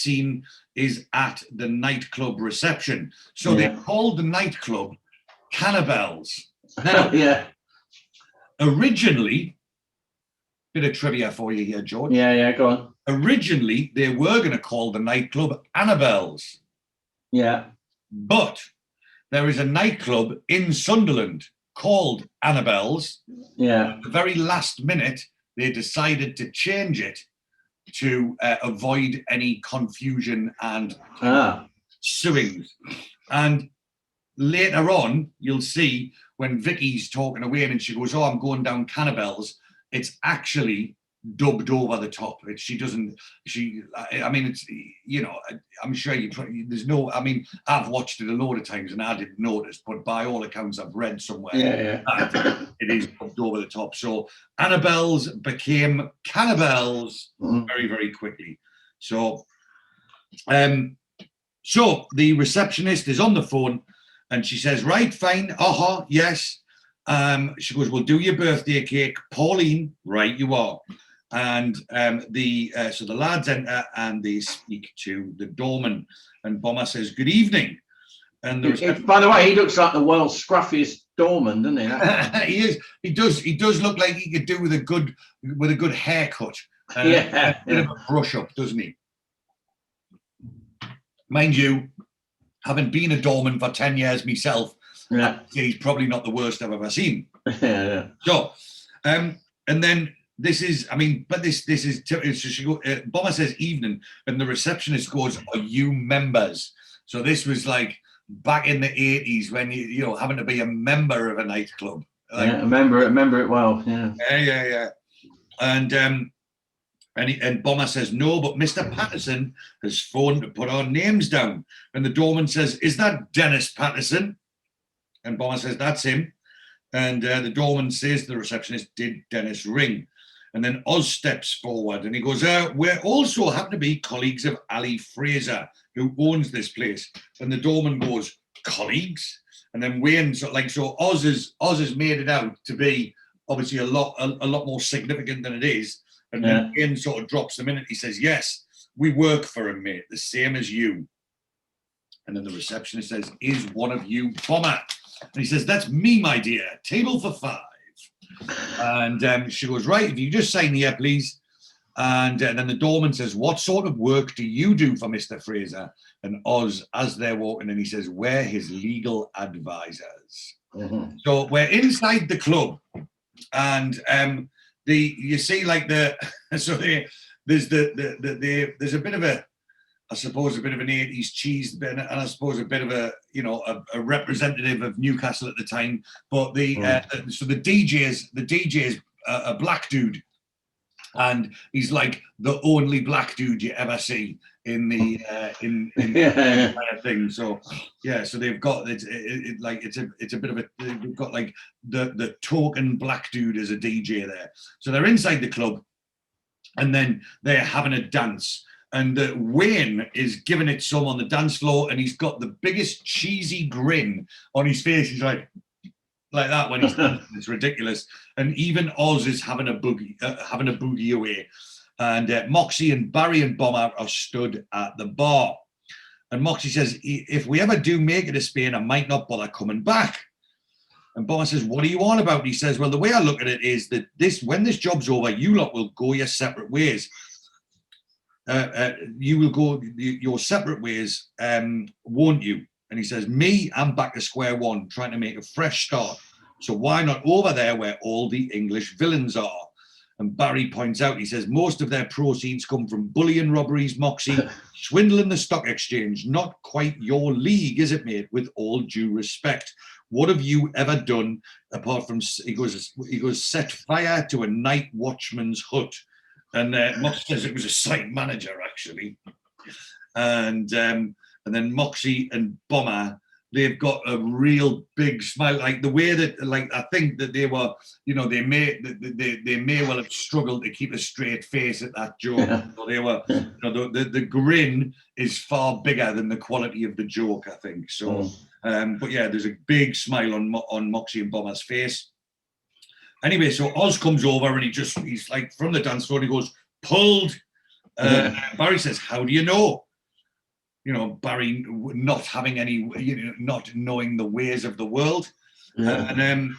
scene is at the nightclub reception. So they called the nightclub Cannibals. Now, originally, bit of trivia for you here, George. Yeah, go on. Originally, they were going to call the nightclub Annabelle's. Yeah. But there is a nightclub in Sunderland called Annabelle's. Yeah. At the very last minute, they decided to change it to avoid any confusion and suing. And later on, you'll see when Vicky's talking away and she goes, "Oh, I'm going down Cannibals," it's actually dubbed over the top. I'm sure I've watched it a load of times and I didn't notice, but by all accounts I've read somewhere that it is dubbed over the top. So Annabelle's became Cannibals very, very quickly. So the receptionist is on the phone and she says, "Right, fine, yes." She goes, "We'll do your birthday cake, Pauline." "Right, you are." And so the lads enter and they speak to the doorman, and Bomber says, "Good evening." And by the way, he looks like the world's scruffiest doorman, doesn't he? He is. He does look like he could do with a good haircut. A bit of a brush up, doesn't he? Mind you, having been a doorman for 10 years myself, he's probably not the worst I've ever seen. So, and then. This is Bomber says evening, and the receptionist goes, "Are you members?" So this was like back in the 80s when you know, having to be a member of a nightclub. Like, yeah, I remember it well. Yeah. Yeah. And Bomber says, no, but Mr. Patterson has phoned to put our names down. And the doorman says, is that Dennis Patterson? And Bomber says, that's him. And the doorman says to the receptionist, did Dennis ring? And then Oz steps forward and he goes, we also happen to be colleagues of Ali Fraser, who owns this place. And the doorman goes, colleagues? And then Wayne, so Oz has made it out to be obviously a lot more significant than it is. And then Wayne sort of drops them in and he says, yes, we work for him, mate, the same as you. And then the receptionist says, is one of you Bomber? And he says, that's me, my dear, table for 5. And she goes, right, if you just sign here, please. And then the doorman says, what sort of work do you do for Mr. Fraser? And Oz, as they're walking in, he says, we're his legal advisors. Mm-hmm. So we're inside the club. And there's a bit of a, I suppose, a bit of an 80s cheese, and I suppose a bit of a, you know, a representative of Newcastle at the time. But the DJ is a black dude, and he's like the only black dude you ever see in the entire thing. So yeah, so they've got it's a bit of a, they've got like the token black dude as a DJ there. So they're inside the club, and then they're having a dance. And Wayne is giving it some on the dance floor, and he's got the biggest cheesy grin on his face. He's like that when he's dancing. It's ridiculous. And even Oz is having a boogie away. And Moxie and Barry and Bomber are stood at the bar. And Moxie says, if we ever do make it to Spain, I might not bother coming back. And Bomber says, what are you on about? And he says, well, the way I look at it is that when this job's over, you lot will go your separate ways. You will go your separate ways, won't you? And he says, me, I'm back to square one, trying to make a fresh start. So why not over there where all the English villains are? And Barry points out, he says, most of their proceeds come from bullion robberies, Moxie, swindling the stock exchange. Not quite your league, is it, mate? With all due respect. What have you ever done apart from, he goes, set fire to a night watchman's hut? And Moxie says it was a site manager, actually. And then Moxie and Bomber, they've got a real big smile, like the way that, like, I think that they were, you know, they may well have struggled to keep a straight face at that joke. Yeah. So they were, you know, the grin is far bigger than the quality of the joke, I think. So, but yeah, there's a big smile on Moxie and Bomber's face. Anyway, so Oz comes over and he's like from the dance floor, and he goes, pulled. Barry says, how do you know? You know, Barry not having any, you know, not knowing the ways of the world. Yeah.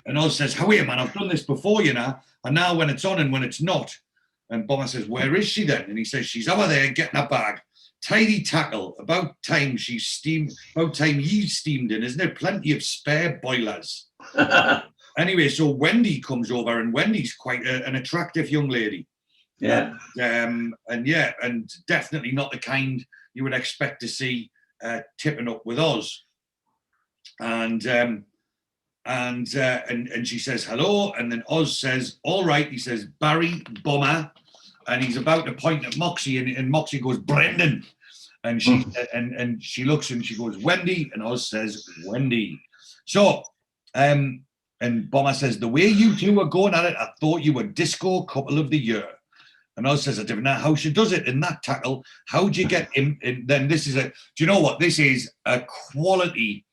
And Oz says, how are you, man? I've done this before, you know, and now when it's on and when it's not. And Bomber says, where is she then? And he says, she's over there getting her bag. Tidy tackle. About time you steamed in. Isn't there plenty of spare boilers? Anyway, so Wendy comes over, and Wendy's quite an attractive young lady. Yeah. And definitely not the kind you would expect to see tipping up with Oz. And she says hello, and then Oz says, all right. He says, Barry, Bomber, and he's about to point at Moxie, and Moxie goes, Brendan. And she and she looks and she goes, Wendy, and Oz says, Wendy. So and Bomber says, the way you two were going at it, I thought you were disco couple of the year. And Oz says, I don't know how she does it in that tackle. How do you get him? And then this is do you know what? This is a quality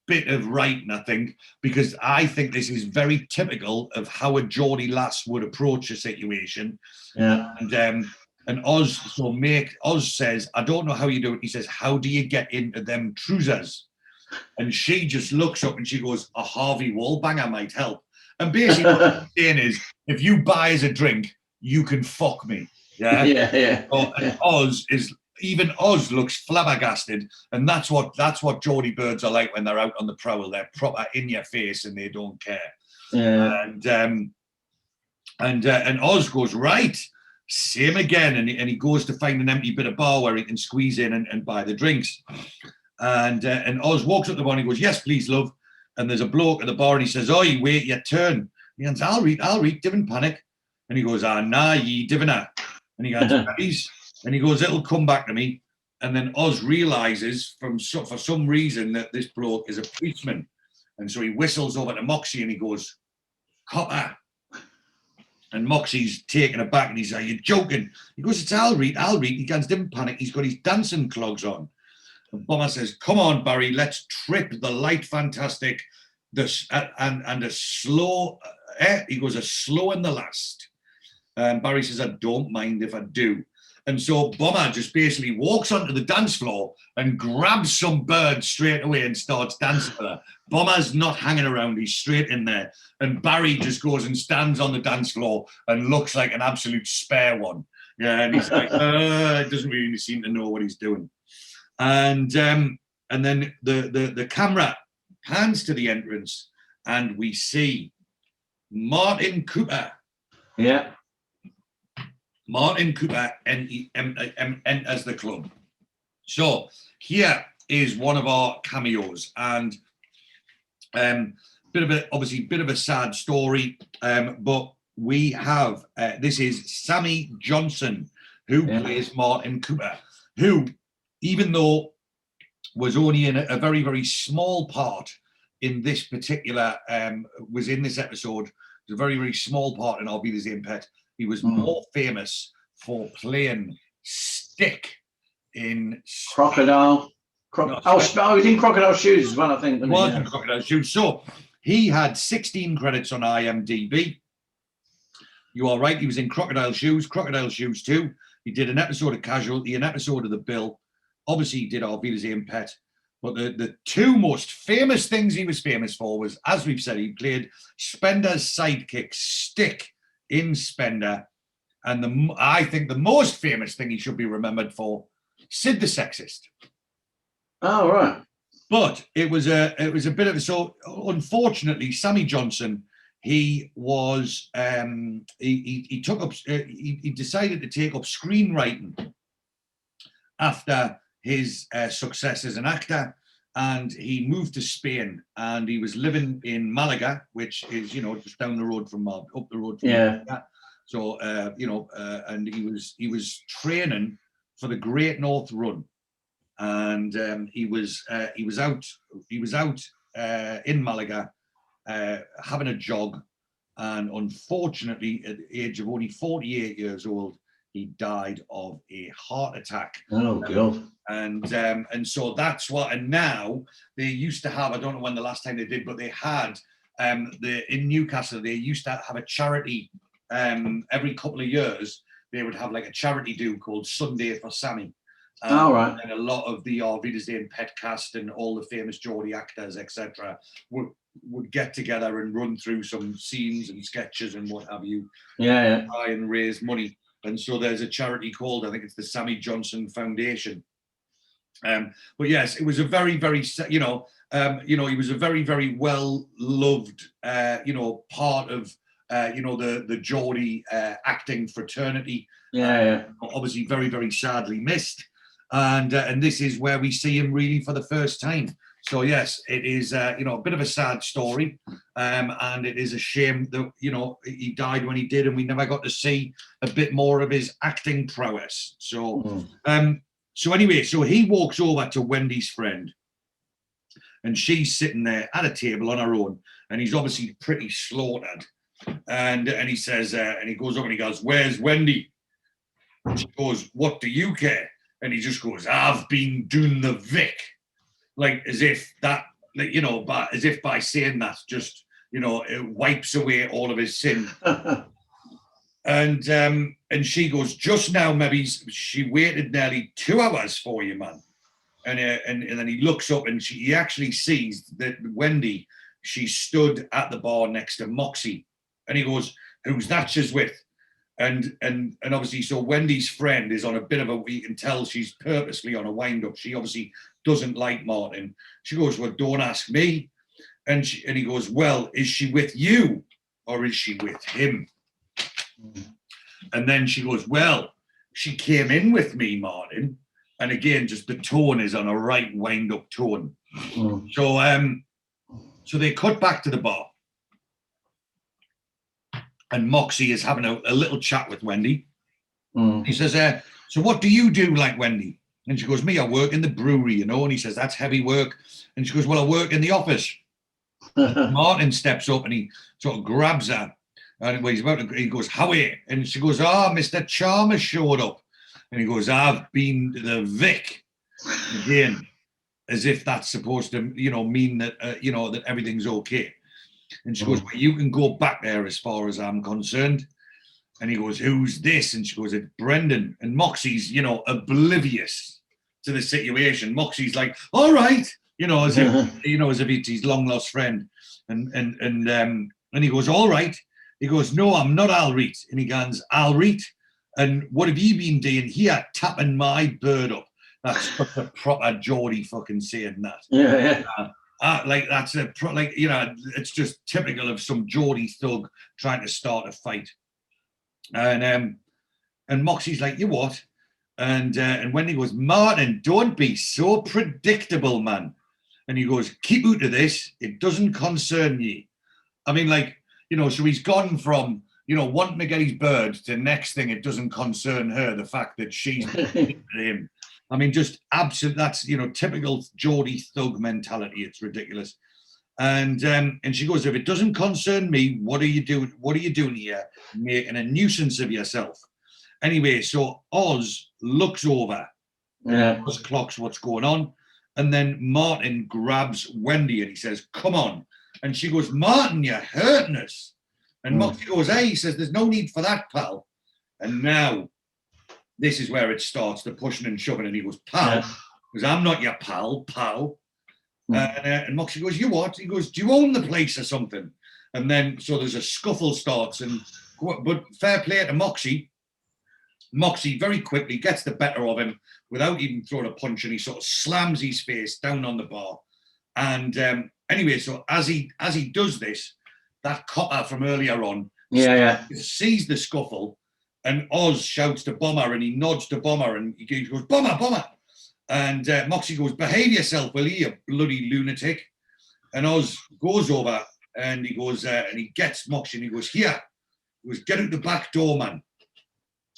bit of writing, I think, because I think this is very typical of how a Geordie lass would approach a situation. Yeah. And Oz says, I don't know how you do it. He says, how do you get into them trousers? And she just looks up and she goes, a Harvey Wallbanger might help. And basically what I'm saying is, if you buy us a drink, you can fuck me. Yeah. Yeah. And even Oz looks flabbergasted, and that's what Geordie birds are like when they're out on the prowl. They're proper in your face and they don't care. Yeah. And Oz goes, right, same again, and he goes to find an empty bit of bar where he can squeeze in and buy the drinks. And Oz walks up to the bar and he goes, yes, please, love. And there's a bloke at the bar and he says, oi, wait your turn. He goes, I'll read, divin panic. And he goes, nah, ye diviner. And he goes, please. And he goes, it'll come back to me. And then Oz realizes for some reason that this bloke is a policeman. And so he whistles over to Moxie and he goes, copper. And Moxie's taken aback and he's like, you're joking. He goes, it's I'll read. He goes, didn't panic. He's got his dancing clogs on. And Bomber says, come on, Barry, let's trip the light fantastic. And a slow, he goes, a slow in the last. And Barry says, I don't mind if I do. And so Bomber just basically walks onto the dance floor and grabs some bird straight away and starts dancing with her. Bomber's not hanging around, he's straight in there. And Barry just goes and stands on the dance floor and looks like an absolute spare one. Yeah, and he's like, doesn't really seem to know what he's doing. And then the camera pans to the entrance and we see Martin Cooper. Yeah. Martin Cooper enters the club. So here is one of our cameos, and bit of a sad story, but we have this is Sammy Johnson, who plays Martin Cooper, who, even though was only in a very, very small part in this particular was in this episode, it was a very, very small part in Auf Wiedersehen Pet. He was more famous for playing Stick in Crocodile. He was in Crocodile Shoes as well, I think. In Crocodile Shoes. So he had 16 credits on IMDb. You are right. He was in Crocodile Shoes 2. He did an episode of Casualty, an episode of The Bill. Obviously, he did Auf Wiedersehen Pet. But the two most famous things he was famous for was, as we've said, he played Spender's sidekick, Stick, in Spender, and I think the most famous thing he should be remembered for, Sid the Sexist. Oh, right. But it was a bit of so unfortunately, Sammy Johnson, he was he took up he decided to take up screenwriting after his success as an actor, and he moved to Spain, and he was living in Malaga, which is, just down the road from up the road from Malaga. So and he was training for the Great North Run, and he was out in Malaga having a jog, and unfortunately at the age of only 48 years old, he died of a heart attack. Oh God. And so that's what, and now they used to have, I don't know when the last time they did, but they had in Newcastle, they used to have a charity every couple of years. They would have like a charity do called Sunday for Sammy. Right. And a lot of the Auf Wiedersehen Pet cast and all the famous Geordie actors, etc., would get together and run through some scenes and sketches and what have you. Yeah. Try and raise money. And so there's a charity called, I think it's the Sammy Johnson Foundation. But yes, it was a very, very, he was a very, very well loved, part of, the Geordie acting fraternity. Yeah. Obviously, very, very sadly missed. And this is where we see him really for the first time. So yes, it is, a bit of a sad story, and it is a shame that he died when he did, and we never got to see a bit more of his acting prowess. So, so anyway, so he walks over to Wendy's friend, and she's sitting there at a table on her own, and he's obviously pretty slaughtered, and he says, and he goes up and he goes, "Where's Wendy?" And she goes, "What do you care?" And he just goes, "I've been doing the Vic." Like as if that, but as if by saying that, just, it wipes away all of his sin. And she goes, "Just now, maybe she waited nearly 2 hours for you, man." And then he looks up and he actually sees that Wendy, she stood at the bar next to Moxie. And he goes, "Who's that she's with?" And obviously, so Wendy's friend is on a bit of a, you can tell she's purposely on a wind up. She obviously doesn't like Martin. She goes, "Well, don't ask me." And he goes, "Well, is she with you or is she with him?" And then she goes, "Well, she came in with me, Martin, And again, just the tone is on a right wind-up tone. So they cut back to the bar. And Moxie is having a little chat with Wendy. He says, so what do you do like Wendy? And she goes, me, I work in the brewery, you know. And he says, that's heavy work. And she goes, well, I work in the office. Martin steps up and he sort of grabs her. And when he's about to, he goes, Howie. And she goes, Mr. Chalmers showed up. And he goes, I've been to the Vic. Again, as if that's supposed to, mean that, that everything's okay. And she goes, well, you can go back there as far as I'm concerned. And he goes, who's this? And she goes, it's Brendan. And Moxie's, oblivious to the situation. Moxie's like, all right, as if, as if it's his long lost friend. And he goes, all right. He goes, no, I'm not Alreet. And he goes, Alreet? And what have you been doing here, tapping my bird up? That's such a proper Geordie fucking saying that. Yeah. It's just typical of some Geordie thug trying to start a fight. And Moxie's like, you what? And Wendy goes, Martin, don't be so predictable, man. And he goes, keep out of this. It doesn't concern ye. I mean, so he's gone from, wanting to get his bird to next thing, it doesn't concern her, the fact that she's him. I mean, just absolute, that's, typical Geordie thug mentality. It's ridiculous. And she goes, if it doesn't concern me, what are you doing? What are you doing here? Making a nuisance of yourself. Anyway, so Oz looks over. Oz clocks what's going on. And then Martin grabs Wendy and he says, come on. And she goes, Martin, you're hurting us. And Moxie goes, hey, he says, there's no need for that, pal. And now this is where it starts, the pushing and shoving. And he goes, pal. Because I'm not your pal. And Moxie goes, you what? He goes, do you own the place or something? And then, so there's a scuffle starts. But fair play to Moxie. Moxie very quickly gets the better of him without even throwing a punch. And he sort of slams his face down on the bar. And anyway, so as he does this, that copper from earlier on sees the scuffle, and Oz shouts to Bomber, and he nods to Bomber, and he goes, Bomber. And Moxie goes, behave yourself, will you bloody lunatic? And Oz goes over, and he goes, and he gets Moxie, and he goes, here. He goes, get out the back door, man.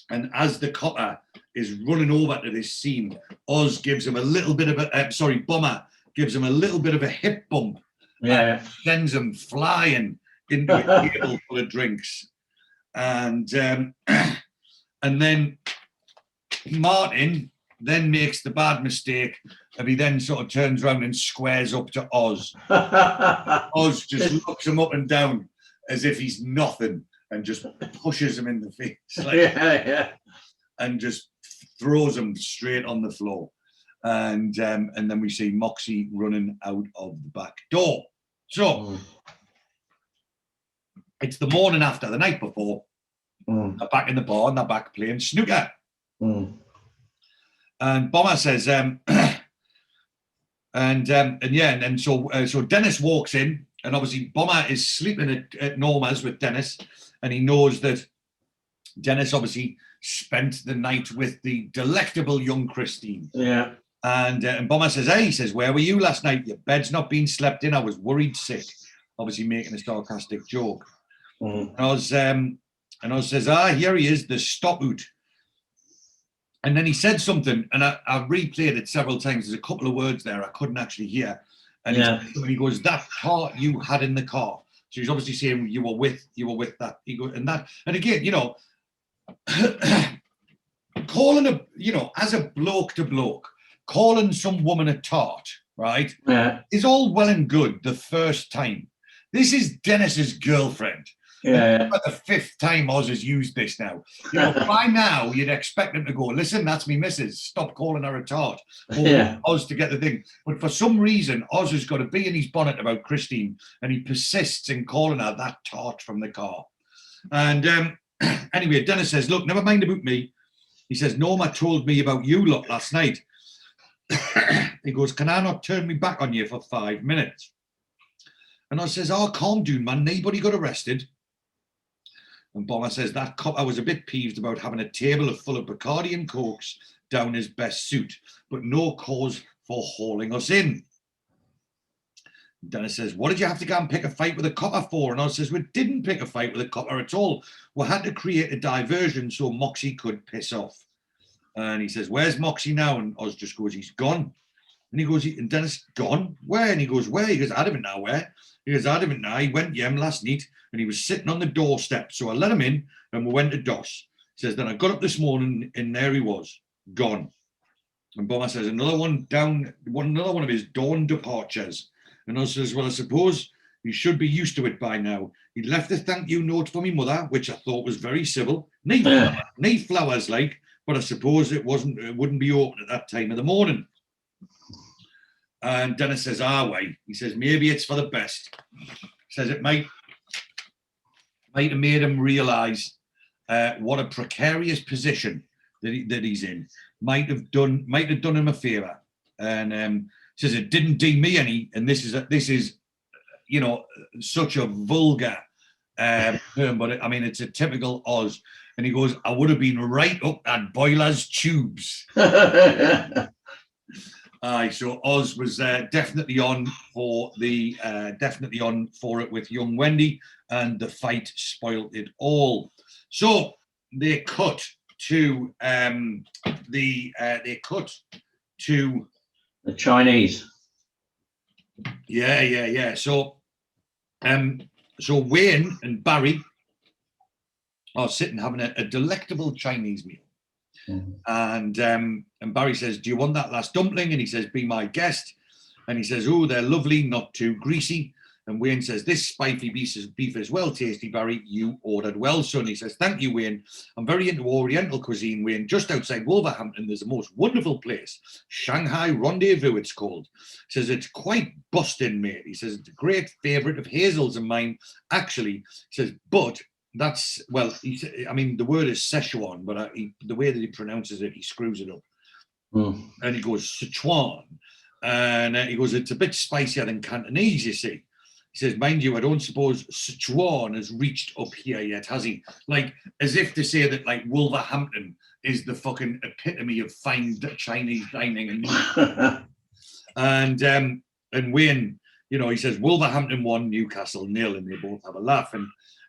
And as the copper is running over to this scene, Oz gives him a little bit of Bomber gives him a little bit of a hip bump. And sends him flying into a table full of drinks. And then Martin then makes the bad mistake and he then sort of turns around and squares up to Oz. Oz just looks him up and down as if he's nothing and just pushes him in the face. And just throws him straight on the floor. And then we see Moxie running out of the back door. So it's the morning after, the night before. They're back in the bar and they're back playing snooker. And Bomber says, so Dennis walks in, and obviously Bomber is sleeping at Norma's with Dennis, and he knows that Dennis obviously spent the night with the delectable young Christine. And Bomber says, hey, he says, where were you last night? Your bed's not been slept in. I was worried sick. Obviously making a sarcastic joke. And Oz says, here he is, the stop out. And then he said something, and I replayed it several times. There's a couple of words there I couldn't actually hear. And he goes, that car you had in the car. So he's obviously saying you were with that. He goes, and again, calling as a bloke to bloke, calling some woman a tart, right? Is all well and good the first time. This is Dennis's girlfriend. About the fifth time Oz has used this now. By now you'd expect him to go, listen, that's me missus. Stop calling her a tart. Oz to get the thing. But for some reason, Oz has got to be in his bonnet about Christine, and he persists in calling her that tart from the car. And anyway, Dennis says, look, never mind about me. He says, Norma told me about you lot last night. He goes, can I not turn me back on you for 5 minutes? And I says, calm down, man. Nobody got arrested. And Bomber says, that cop, I was a bit peeved about having a table full of Bacardi and Cokes down his best suit, but no cause for hauling us in. Dennis says, what did you have to go and pick a fight with a copper for? And Oz says, we didn't pick a fight with a copper at all. We had to create a diversion so Moxie could piss off. And he says, where's Moxie now? And Oz just goes, he's gone. And he goes, and Dennis, gone? Where? And he goes, where? He goes, I don't know where. He goes, I don't know. He went yem last night and he was sitting on the doorstep. So I let him in and we went to DOS. He says, then I got up this morning and there he was, gone. And Bomber says, another one of his dawn departures. And Oz says, well, I suppose you should be used to it by now. He left a thank you note for me mother, which I thought was very civil. Nay flowers like, but I suppose it wouldn't be open at that time of the morning. And Dennis says, wait. He says, maybe it's for the best. He says it might have made him realise what a precarious position that he's in. Might have done him a favour. And says it didn't do me any, and this is such a vulgar term, but I mean it's a typical Oz. And he goes, I would have been right up that boiler's tubes. So Oz was definitely on for it with young Wendy, and the fight spoiled it all. So they cut to the Chinese. Yeah. So Wayne and Barry are sitting having a delectable Chinese meal. Mm-hmm. And Barry says, do you want that last dumpling? And he says, be my guest. And he says, oh, they're lovely, not too greasy. And Wayne says, this spicy beef is well tasty, Barry. You ordered well, son. He says, thank you, Wayne. I'm very into Oriental cuisine, Wayne. Just outside Wolverhampton, there's a most wonderful place. Shanghai Rendezvous, it's called. He says, it's quite busting, mate. He says, it's a great favourite of Hazel's and mine. Actually, he says, but that's, well, I mean, the word is Szechuan, but the way that he pronounces it, he screws it up. Mm. And he goes, Sichuan. And he goes, it's a bit spicier than Cantonese, you see. He says, mind you, I don't suppose Sichuan has reached up here yet, has he? Like, as if to say that, like, Wolverhampton is the fucking epitome of fine Chinese dining. And Wayne, he says, Wolverhampton 1, Newcastle 0, and they both have a laugh.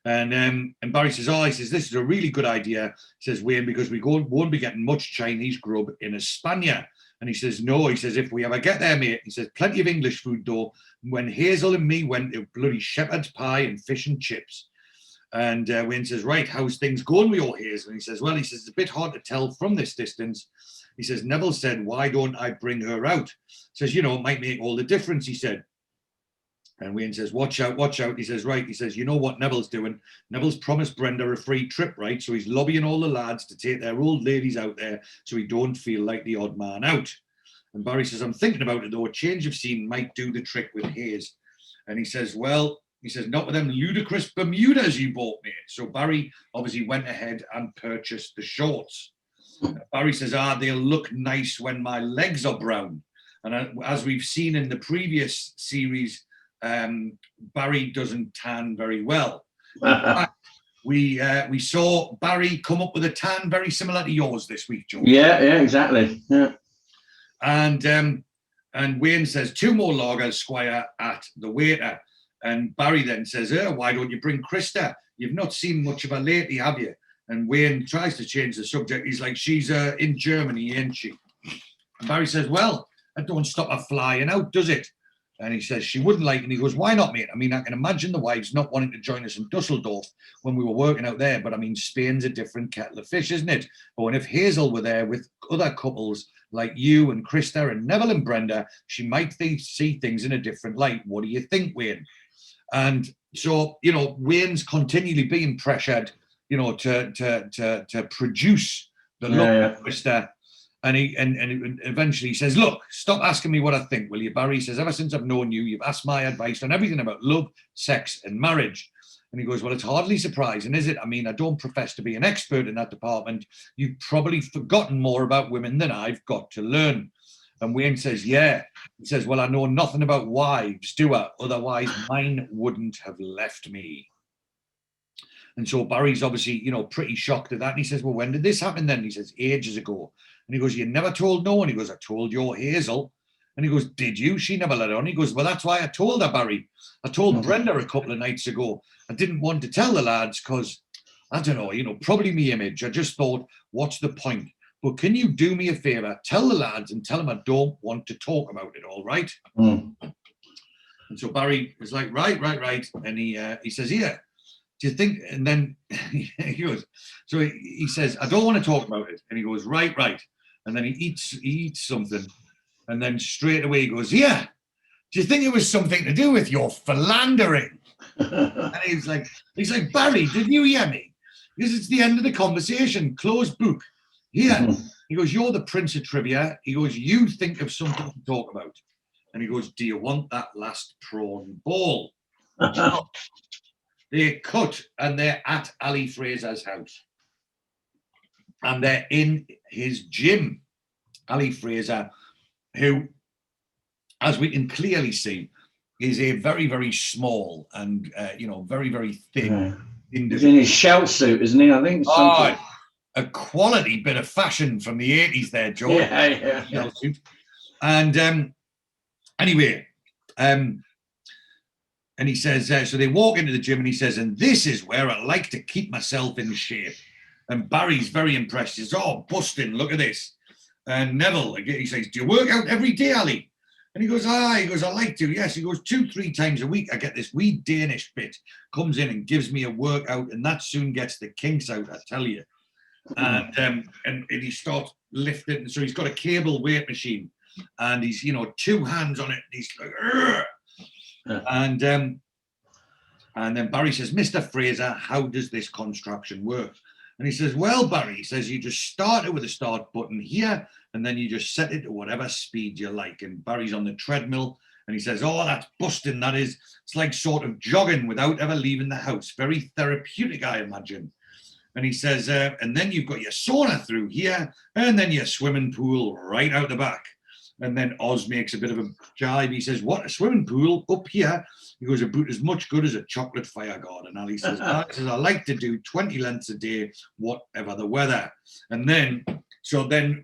And Barry says, this is a really good idea, says Wayne, because we won't be getting much Chinese grub in España. And he says, no, he says, if we ever get there, mate, he says, plenty of English food, though. When Hazel and me went to bloody shepherd's pie and fish and chips. And Wayne says, right, how's things going with your Hazel? And he says, it's a bit hard to tell from this distance. He says, Neville said, why don't I bring her out? He says, it might make all the difference, he said. And Wayne says, watch out. He says, right. He says, you know what Neville's doing? Neville's promised Brenda a free trip, right? So he's lobbying all the lads to take their old ladies out there so he don't feel like the odd man out. And Barry says, I'm thinking about it, though. A change of scene might do the trick with Hayes. And he says, not with them ludicrous Bermudas you bought, mate. So Barry obviously went ahead and purchased the shorts. Barry says, they'll look nice when my legs are brown. And as we've seen in the previous series, Barry doesn't tan very well. We saw Barry come up with a tan very similar to yours this week, George. Yeah, exactly. Yeah. And Wayne says, 2 more lagers, Squire, at the waiter. And Barry then says, why don't you bring Krista? You've not seen much of her lately, have you? And Wayne tries to change the subject. He's like, she's in Germany, ain't she? And Barry says, well, that don't stop her flying out, does it? And he says, she wouldn't like it. And he goes, why not, mate? I mean, I can imagine the wives not wanting to join us in Dusseldorf when we were working out there. But I mean, Spain's a different kettle of fish, isn't it? But if Hazel were there with other couples like you and Krista and Neville and Brenda, she might see things in a different light. What do you think, Wayne? And so, Wayne's continually being pressured, to produce the look of Krista. And eventually he says, look, stop asking me what I think, will you, Barry? He says, ever since I've known you, you've asked my advice on everything about love, sex and marriage. And he goes, well, it's hardly surprising, is it? I mean, I don't profess to be an expert in that department. You've probably forgotten more about women than I've got to learn. And Wayne says, yeah. He says, well, I know nothing about wives, do I? Otherwise, mine wouldn't have left me. And so Barry's obviously, pretty shocked at that. And he says, well, when did this happen then? He says, ages ago. And he goes, you never told no one? He goes, I told your Hazel. And he goes, did you? She never let on. He goes, well, that's why I told her, Barry. I told Brenda a couple of nights ago. I didn't want to tell the lads because, I don't know, probably me image. I just thought, what's the point? But can you do me a favour? Tell the lads and tell them I don't want to talk about it, all right? And so Barry is like, right. And he says, here, do you think? And then he goes, so he says, I don't want to talk about it. And he goes, right. And then he eats something. And then straight away he goes, yeah, do you think it was something to do with your philandering? And he's like, Barry, did you hear me? Because it's the end of the conversation, closed book. Here, he goes, you're the Prince of Trivia. He goes, you think of something to talk about. And he goes, do you want that last prawn ball? They cut and they're at Ali Fraser's house. And they're in his gym. Ali Fraser, who, as we can clearly see, is a very, very small and, very, very thin individual. He's in his shout suit, isn't he? I think. A quality bit of fashion from the 80s there, George. Yeah. And anyway, and he says, so they walk into the gym and he says, and this is where I like to keep myself in shape. And Barry's very impressed. He says, oh, busting, look at this. And Neville, he says, do you work out every day, Ali? And he goes, I like to, yes. He goes, 2-3 times a week. I get this wee Danish bit, comes in and gives me a workout, and that soon gets the kinks out, I tell you. And he starts lifting. So he's got a cable weight machine, and he's, 2 hands on it. And he's like, and then Barry says, Mr. Fraser, how does this construction work? And he says, well, Barry, he says, you just start it with a start button here, and then you just set it to whatever speed you like. And Barry's on the treadmill, and he says, oh, that's busting, that is. It's like sort of jogging without ever leaving the house. Very therapeutic, I imagine. And he says, and then you've got your sauna through here, and then your swimming pool right out the back. And then Oz makes a bit of a jibe. He says, what, a swimming pool up here? He goes, about as much good as a chocolate fire garden. And Ali says, I like to do 20 lengths a day, whatever the weather. And then, so the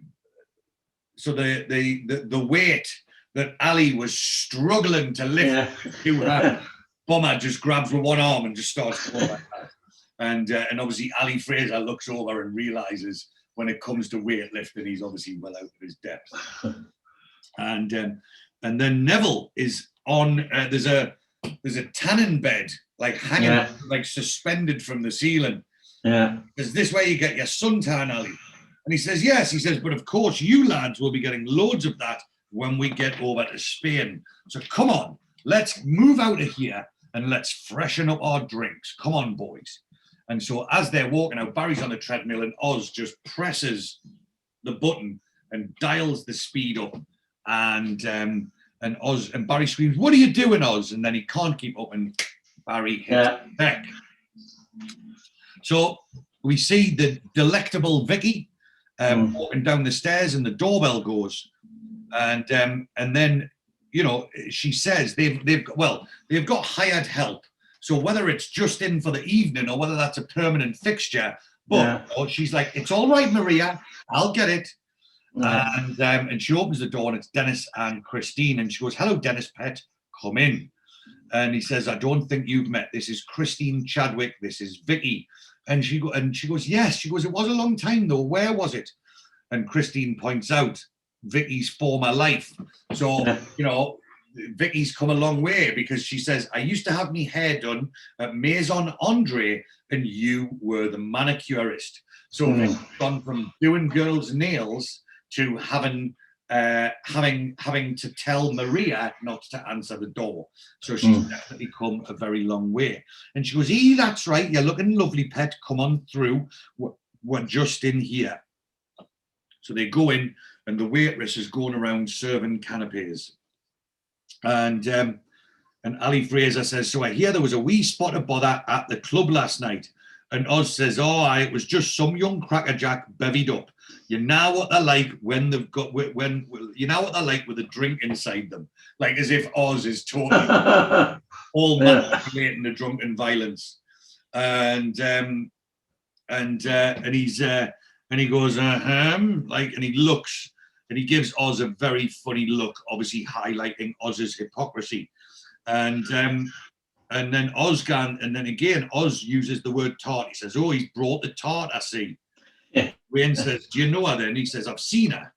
weight that Ali was struggling to lift to her, Bomber just grabs with one arm and just starts going like that. And obviously Ali Fraser looks over and realizes when it comes to weightlifting, he's obviously well out of his depth. And then Neville is on. There's a tanning bed like hanging, like suspended from the ceiling. Yeah. Is this where you get your suntan, Ali? And he says, yes. He says, but of course you lads will be getting loads of that when we get over to Spain. So come on, let's move out of here and let's freshen up our drinks. Come on, boys. And so as they're walking out, Barry's on the treadmill and Oz just presses the button and dials the speed up. And Barry screams, what are you doing, Oz? And then he can't keep up and Barry hits back. So we see the delectable Vicki walking down the stairs and the doorbell goes. And then, she says they've got hired help. So whether it's just in for the evening or whether that's a permanent fixture, but she's like, it's all right, Maria, I'll get it. And she opens the door and it's Dennis and Christine. And she goes, hello, Dennis Pet, come in. And he says, I don't think you've met. This is Christine Chadwick. This is Vicki. And she goes, yes. She goes, it was a long time though. Where was it? And Christine points out Vicky's former life. So, Vicky's come a long way because she says, I used to have my hair done at Maison Andre and you were the manicurist. So Vicky's gone from doing girls' nails to having to tell Maria not to answer the door. So she's definitely come a very long way. And she goes, that's right. You're looking lovely, Pet. Come on through. We're just in here. So they go in and the waitress is going around serving canapes. And Ali Fraser says, so I hear there was a wee spot of bother at the club last night. And Oz says, it was just some young crackerjack bevied up. You know what they're like when they've got, you know what they're like with a drink inside them. Like as if Oz is totally all manipulating the drunken violence. and he goes, like, and he looks, and he gives Oz a very funny look, obviously highlighting Oz's hypocrisy. And then Oz uses the word tart. He says, "Oh, he's brought the tart, I see." Yeah. Wayne says, "Do you know her then?" He says, "I've seen her."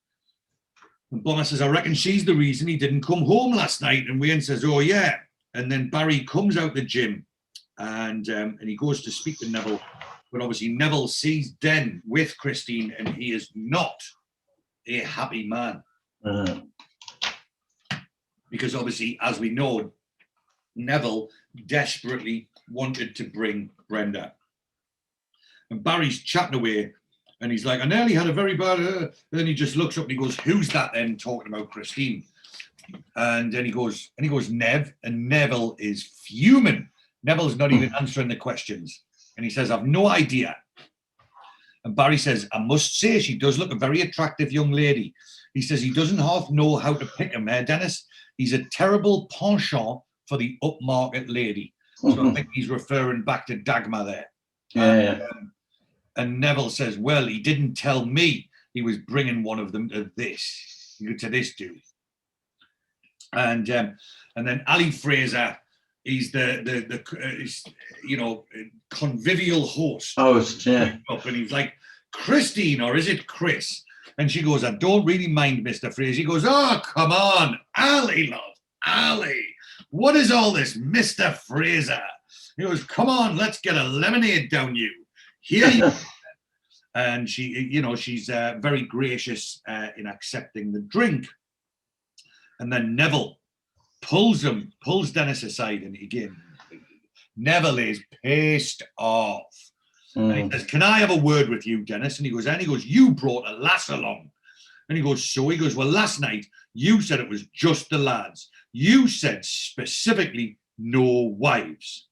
And Bomber says, "I reckon she's the reason he didn't come home last night." And Wayne says, "Oh, yeah." And then Barry comes out the gym and he goes to speak to Neville. But obviously Neville sees Den with Christine and he is not a happy man. Because obviously, as we know, Neville desperately wanted to bring Brenda. And Barry's chatting away and he's like, "I nearly had a very bad..." Then he just looks up and he goes, "Who's that then talking about Christine?" And then he goes, "Nev," and Neville is fuming. Neville's not even answering the questions. And he says, "I've no idea." And Barry says, "I must say she does look a very attractive young lady." He says he doesn't half know how to pick him, Dennis. He's a terrible penchant for the upmarket lady. So I think he's referring back to Dagmar there. And Neville says, "Well, he didn't tell me he was bringing one of them to this dude." And then Ali Fraser, he's the convivial host. Yeah. Up and he's like, "Christine, or is it Chris?" And she goes, "I don't really mind, Mr. Fraser." He goes, "Oh, come on, Ali, love, Ali. What is all this, Mr. Fraser?" He goes, "Come on, let's get a lemonade down you. Here you are." And she's very gracious in accepting the drink. And then Neville pulls Dennis aside, and again, Neville is pissed off. And he says, "Can I have a word with you, Dennis?" And he goes, "You brought a lass along." And he goes, "So?" He goes, "Well, last night you said it was just the lads. You said specifically no wives."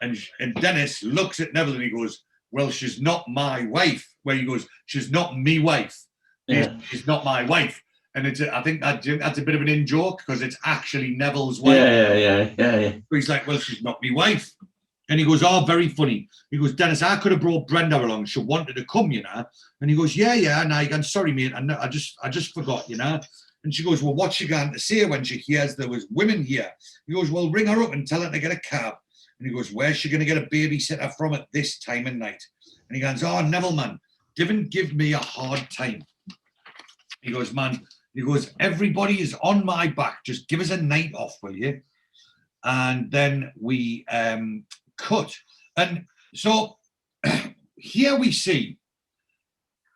And Dennis looks at Neville and he goes, "Well, she's not my wife." Where he goes, "She's not me wife. She's not my wife." And I think that's a bit of an in-joke because it's actually Neville's wife. Yeah. So he's like, "Well, she's not me wife." And he goes, "Oh, very funny." He goes, "Dennis, I could have brought Brenda along. She wanted to come, you know." And he goes, Yeah. And I'm sorry, mate. I just forgot, you know. And she goes, "Well, what's she going to say when she hears there was women here?" He goes, "Well, ring her up and tell her to get a cab." And he goes, "Where's she going to get a babysitter from at this time of night?" And he goes, "Oh, Neville, man, don't give me a hard time." He goes, "Man," he goes, "everybody is on my back. Just give us a night off, will you?" And then we cut. And so here we see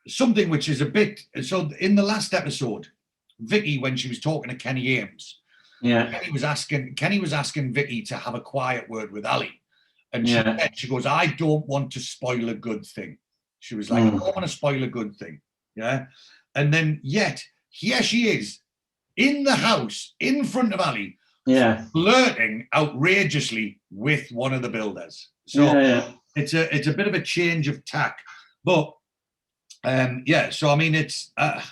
something which is a bit... So in the last episode, Vicki, when she was talking to Kenny Ames, Kenny was asking Vicki to have a quiet word with Ali. And she goes, "I don't want to spoil a good thing." She was like, "I don't want to spoil a good thing." Yeah. And then yet here she is in the house in front of Ali, flirting outrageously with one of the builders. So it's a bit of a change of tack. But so I mean it's I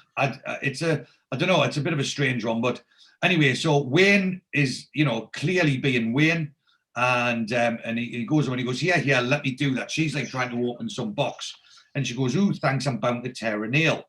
don't know, it's a bit of a strange one. But anyway, so Wayne is, clearly being Wayne. And he goes, "Yeah, let me do that." She's like trying to open some box. And she goes, "Ooh, thanks, I'm bound to tear a nail."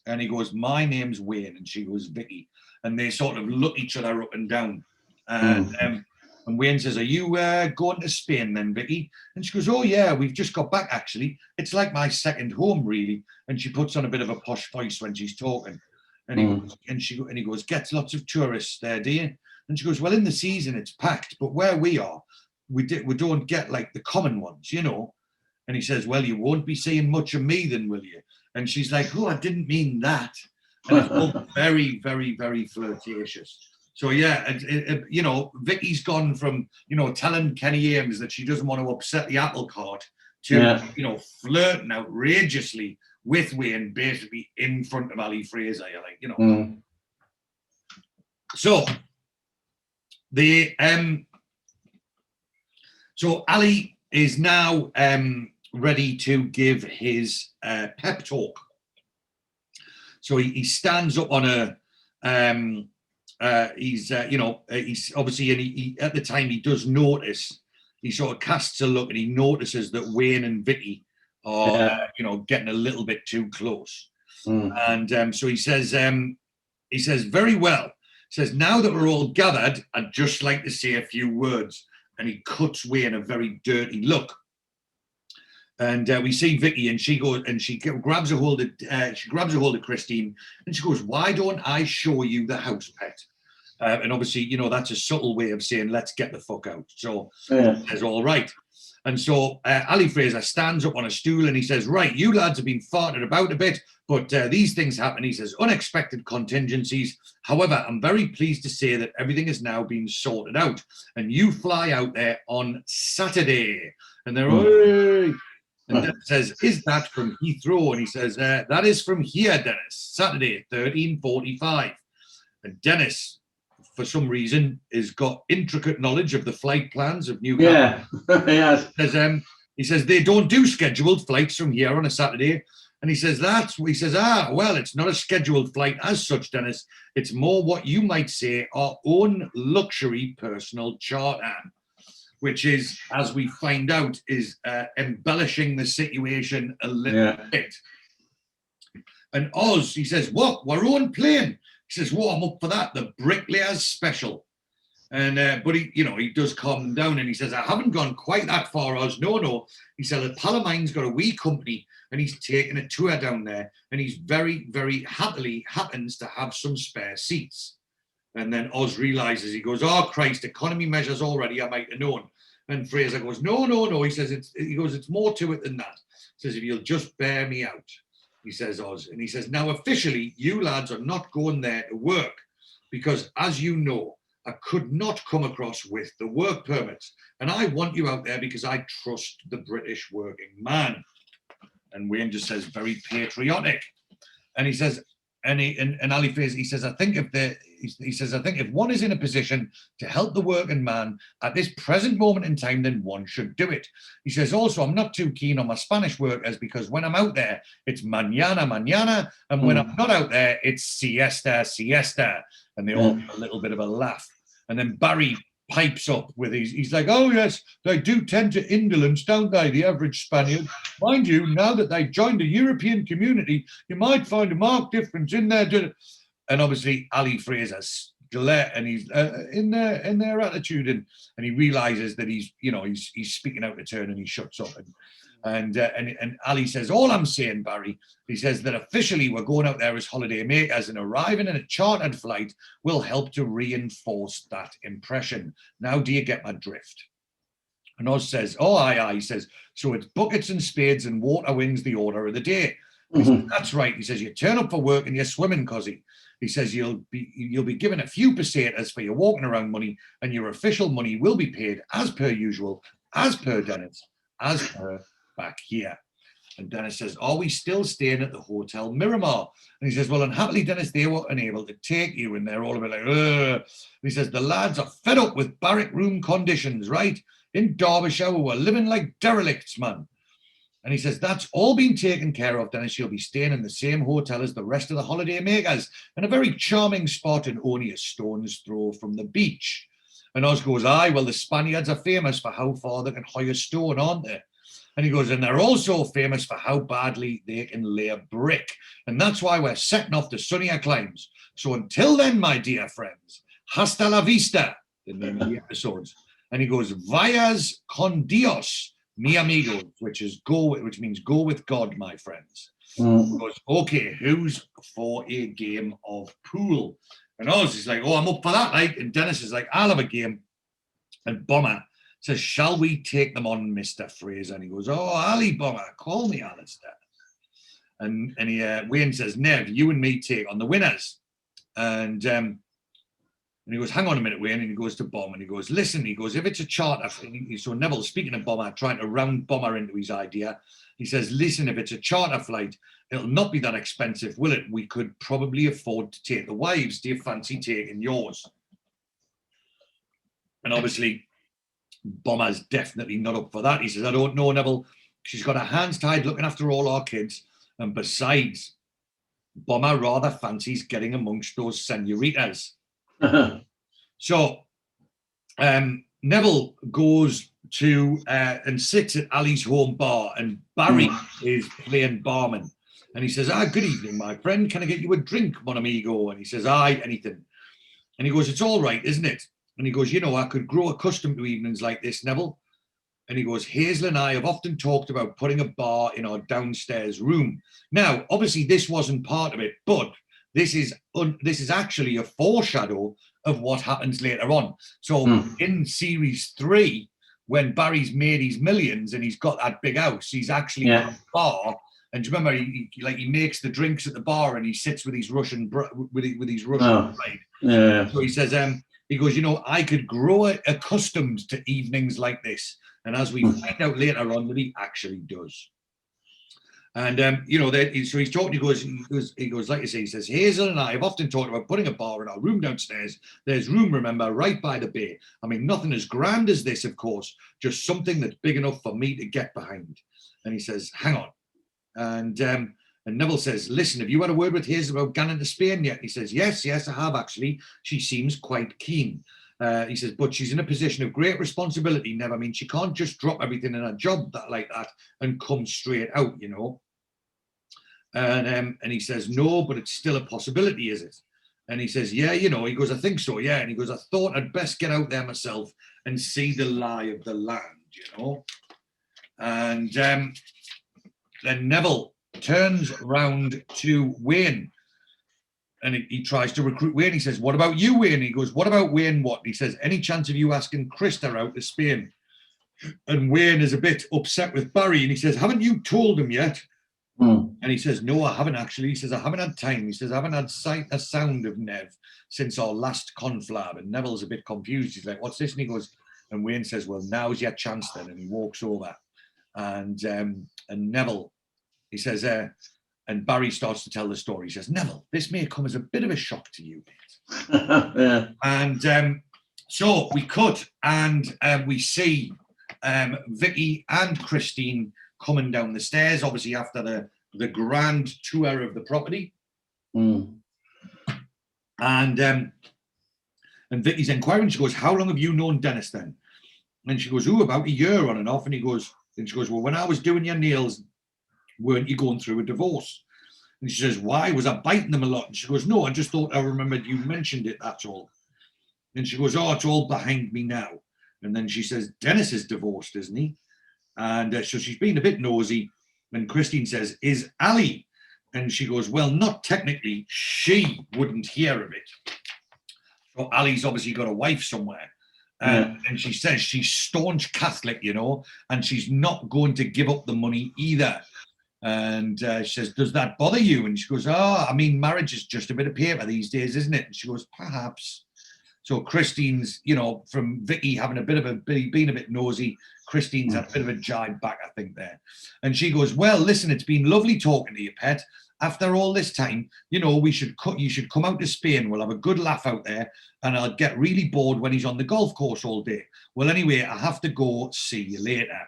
And he goes, "My name's Wayne." And she goes, "Vicki." And they sort of look each other up and down. And Wayne says, "Are you going to Spain then, Vicki?" And she goes, "Oh, yeah, we've just got back, actually. It's like my second home, really." And she puts on a bit of a posh voice when she's talking. And he goes, "Gets lots of tourists there, do you?" And she goes, "Well, in the season, it's packed. But where we are, we don't get like the common ones, And he says, "Well, you won't be seeing much of me then, will you?" And she's like, "Oh, I didn't mean that." And it's all very, very, very flirtatious. So, yeah, Vicky's gone from, telling Kenny Ames that she doesn't want to upset the apple cart to, flirting outrageously with Wayne, basically in front of Ali Fraser. So, so Ali is now ready to give his pep talk. So he stands up on he's obviously, and he at the time he does notice he sort of casts a look and he notices that Wayne and Vicki are, getting a little bit too close. And so he says, very well. He says, now that we're all gathered, I'd just like to say a few words. And he cuts Wayne a very dirty look. And we see Vicki, and she goes and she grabs a hold of Christine, and she goes, "Why don't I show you the house, pet?" And obviously, that's a subtle way of saying, "Let's get the fuck out." So he says, "All right." And so Ali Fraser stands up on a stool and he says, "Right, you lads have been farted about a bit, but these things happen." He says, "Unexpected contingencies. However, I'm very pleased to say that everything is now being sorted out, and you fly out there on Saturday." And they're "Hey!" And Dennis says, "Is that from Heathrow?" And he says, "That is from here, Dennis. Saturday, 13:45. And Dennis, for some reason, has got intricate knowledge of the flight plans of Newcastle. Yeah, yes. He says they don't do scheduled flights from here on a Saturday. And he says, well, it's not a scheduled flight as such, Dennis. It's more what you might say our own luxury personal charter, which is, as we find out, is embellishing the situation a little bit. And Oz, he says, "What? Our own plane?" He says, "Well, I'm up for that. The Bricklayers Special." And but he does calm them down, and he says, "I haven't gone quite that far, Oz. No." He said, "A pal of mine's got a wee company, and he's taking a tour down there, and he's very, very happily happens to have some spare seats." And then Oz realizes, he goes, "Oh Christ, economy measures already. I might have known." And Fraser goes, No. He says, it's more to it than that. He says, "If you'll just bear me out," he says, Oz. And he says, "Now officially, you lads are not going there to work, because as you know, I could not come across with the work permits. And I want you out there because I trust the British working man." And Wayne just says, very patriotic. And he says, and Ali Fraser, he says, I think if one is in a position to help the working man at this present moment in time, then one should do it. He says, also, I'm not too keen on my Spanish workers, because when I'm out there, it's mañana, and when I'm not out there, it's siesta. And they all get a little bit of a laugh. And then Barry pipes up with he's like, "Oh yes, they do tend to indolence, don't they, the average Spaniard? Mind you, now that they joined the European community, you might find a marked difference in their..." And obviously Ali Fraser's and he's in their attitude, and he realizes that he's speaking out of turn, and he shuts up. And Ali says, "All I'm saying, Barry," he says, "that officially we're going out there as holiday makers, and arriving in a chartered flight will help to reinforce that impression. Now, do you get my drift?" And Oz says, "Oh, aye." He says, "So it's buckets and spades and water wins the order of the day." He says, "That's right." He says, "You turn up for work and you're swimming, cozzy." He says, you'll be given a few pesetas for your walking around money, and your official money will be paid as per usual, as per Dennis, as per back here." And Dennis says, "Are we still staying at the Hotel Miramar?" And he says, "Well, unhappily, Dennis, they were unable to take you." And they're all a bit like, ugh. He says, "The lads are fed up with barrack room conditions, right? In Derbyshire, we were living like derelicts, man." And he says, "That's all been taken care of, Dennis. You'll be staying in the same hotel as the rest of the holiday makers, and a very charming spot and only a stone's throw from the beach." And Oz goes, "Aye, well, the Spaniards are famous for how far they can hoy a stone, aren't they?" And he goes, "And they're also famous for how badly they can lay a brick. And that's why we're setting off to sunnier climes. So until then, my dear friends, hasta la vista," the name of the episodes. And he goes, "Vayas con Dios, mi amigos," which means go with God, my friends. He goes, "Okay, who's for a game of pool?" And Oz is like, "Oh, I'm up for that, like." And Dennis is like, "I'll have a game." And Bomber says, "Shall we take them on, Mr. Fraser?" And he goes, "Oh, Ali Bomber, call me Alistair." And Wayne says, "Nev, you and me take on the winners." And he goes, "Hang on a minute, Wayne." And he goes to Bomber and he goes, "Listen," he goes, "if it's a charter," so Neville, speaking of Bomber, trying to round Bomber into his idea, he says, "Listen, if it's a charter flight, it'll not be that expensive, will it? We could probably afford to take the wives. Do you fancy taking yours?" And obviously, Bomber's definitely not up for that. He says, "I don't know, Neville. She's got her hands tied looking after all our kids. And besides, Bomber rather fancies getting amongst those senoritas." So Neville goes to and sits at Ali's home bar, and Barry is playing barman. And he says, good evening, my friend. Can I get you a drink, mon amigo? And he says, aye, anything. And he goes, it's all right, isn't it? And he goes, I could grow accustomed to evenings like this, Neville. And he goes, Hazel and I have often talked about putting a bar in our downstairs room. Now, obviously, this wasn't part of it, but this is actually a foreshadow of what happens later on. So in series 3, when Barry's made his millions and he's got that big house, he's actually got a bar. And do you remember, he makes the drinks at the bar and he sits with his Russian bride. Yeah. So he says, he goes, I could grow accustomed to evenings like this. And as we find out later on that he actually does. And, so he's talking, he goes, like I say, he says, Hazel and I have often talked about putting a bar in our room downstairs. There's room, remember, right by the bay. I mean, nothing as grand as this, of course, just something that's big enough for me to get behind. And he says, hang on. And Neville says, listen, have you had a word with Hazel about going to Spain yet? He says, yes, I have actually. She seems quite keen. He says, but she's in a position of great responsibility, Nev. I mean, she can't just drop everything in a job like that and come straight out, And he says, no, but it's still a possibility, is it? And he says, yeah, he goes, I think so, yeah. And he goes, I thought I'd best get out there myself and see the lie of the land, And then Neville turns round to Wayne and he tries to recruit Wayne. He says, what about you, Wayne? He goes, what about Wayne what? He says, any chance of you asking Krista out to Spain? And Wayne is a bit upset with Barry and he says, haven't you told him yet? And he says, no, I haven't actually. He says, I haven't had time. He says, I haven't had a sound of Nev since our last conflab. And Neville's a bit confused. He's like, what's this? And he goes, and Wayne says, well, now's your chance then. And he walks over and Neville, he says, and Barry starts to tell the story. He says, Neville, this may come as a bit of a shock to you, mate. Yeah. And so we cut and we see Vicki and Christine coming down the stairs, obviously after the grand tour of the property. And Vicky's inquiring. She goes, how long have you known Dennis then? And she goes, about a year on and off. And she goes, well, when I was doing your nails, weren't you going through a divorce? And she says, why? Was I biting them a lot? And she goes, no, I just thought I remembered you mentioned it, that's all. And she goes, it's all behind me now. And then she says, Dennis is divorced, isn't he? And so she's been a bit nosy. And Christine says, is Ali? And she goes, well, not technically. She wouldn't hear of it. So Ali's obviously got a wife somewhere. And she says she's staunch Catholic, and she's not going to give up the money either. And she says, does that bother you? And she goes, marriage is just a bit of paper these days, isn't it? And she goes, perhaps. So Christine's, from Vicki being a bit nosy, Christine's had a bit of a jibe back, I think, there. And she goes, well, listen, it's been lovely talking to you, Pet. After all this time, you should come out to Spain. We'll have a good laugh out there, and I'll get really bored when he's on the golf course all day. Well, anyway, I have to go. See you later.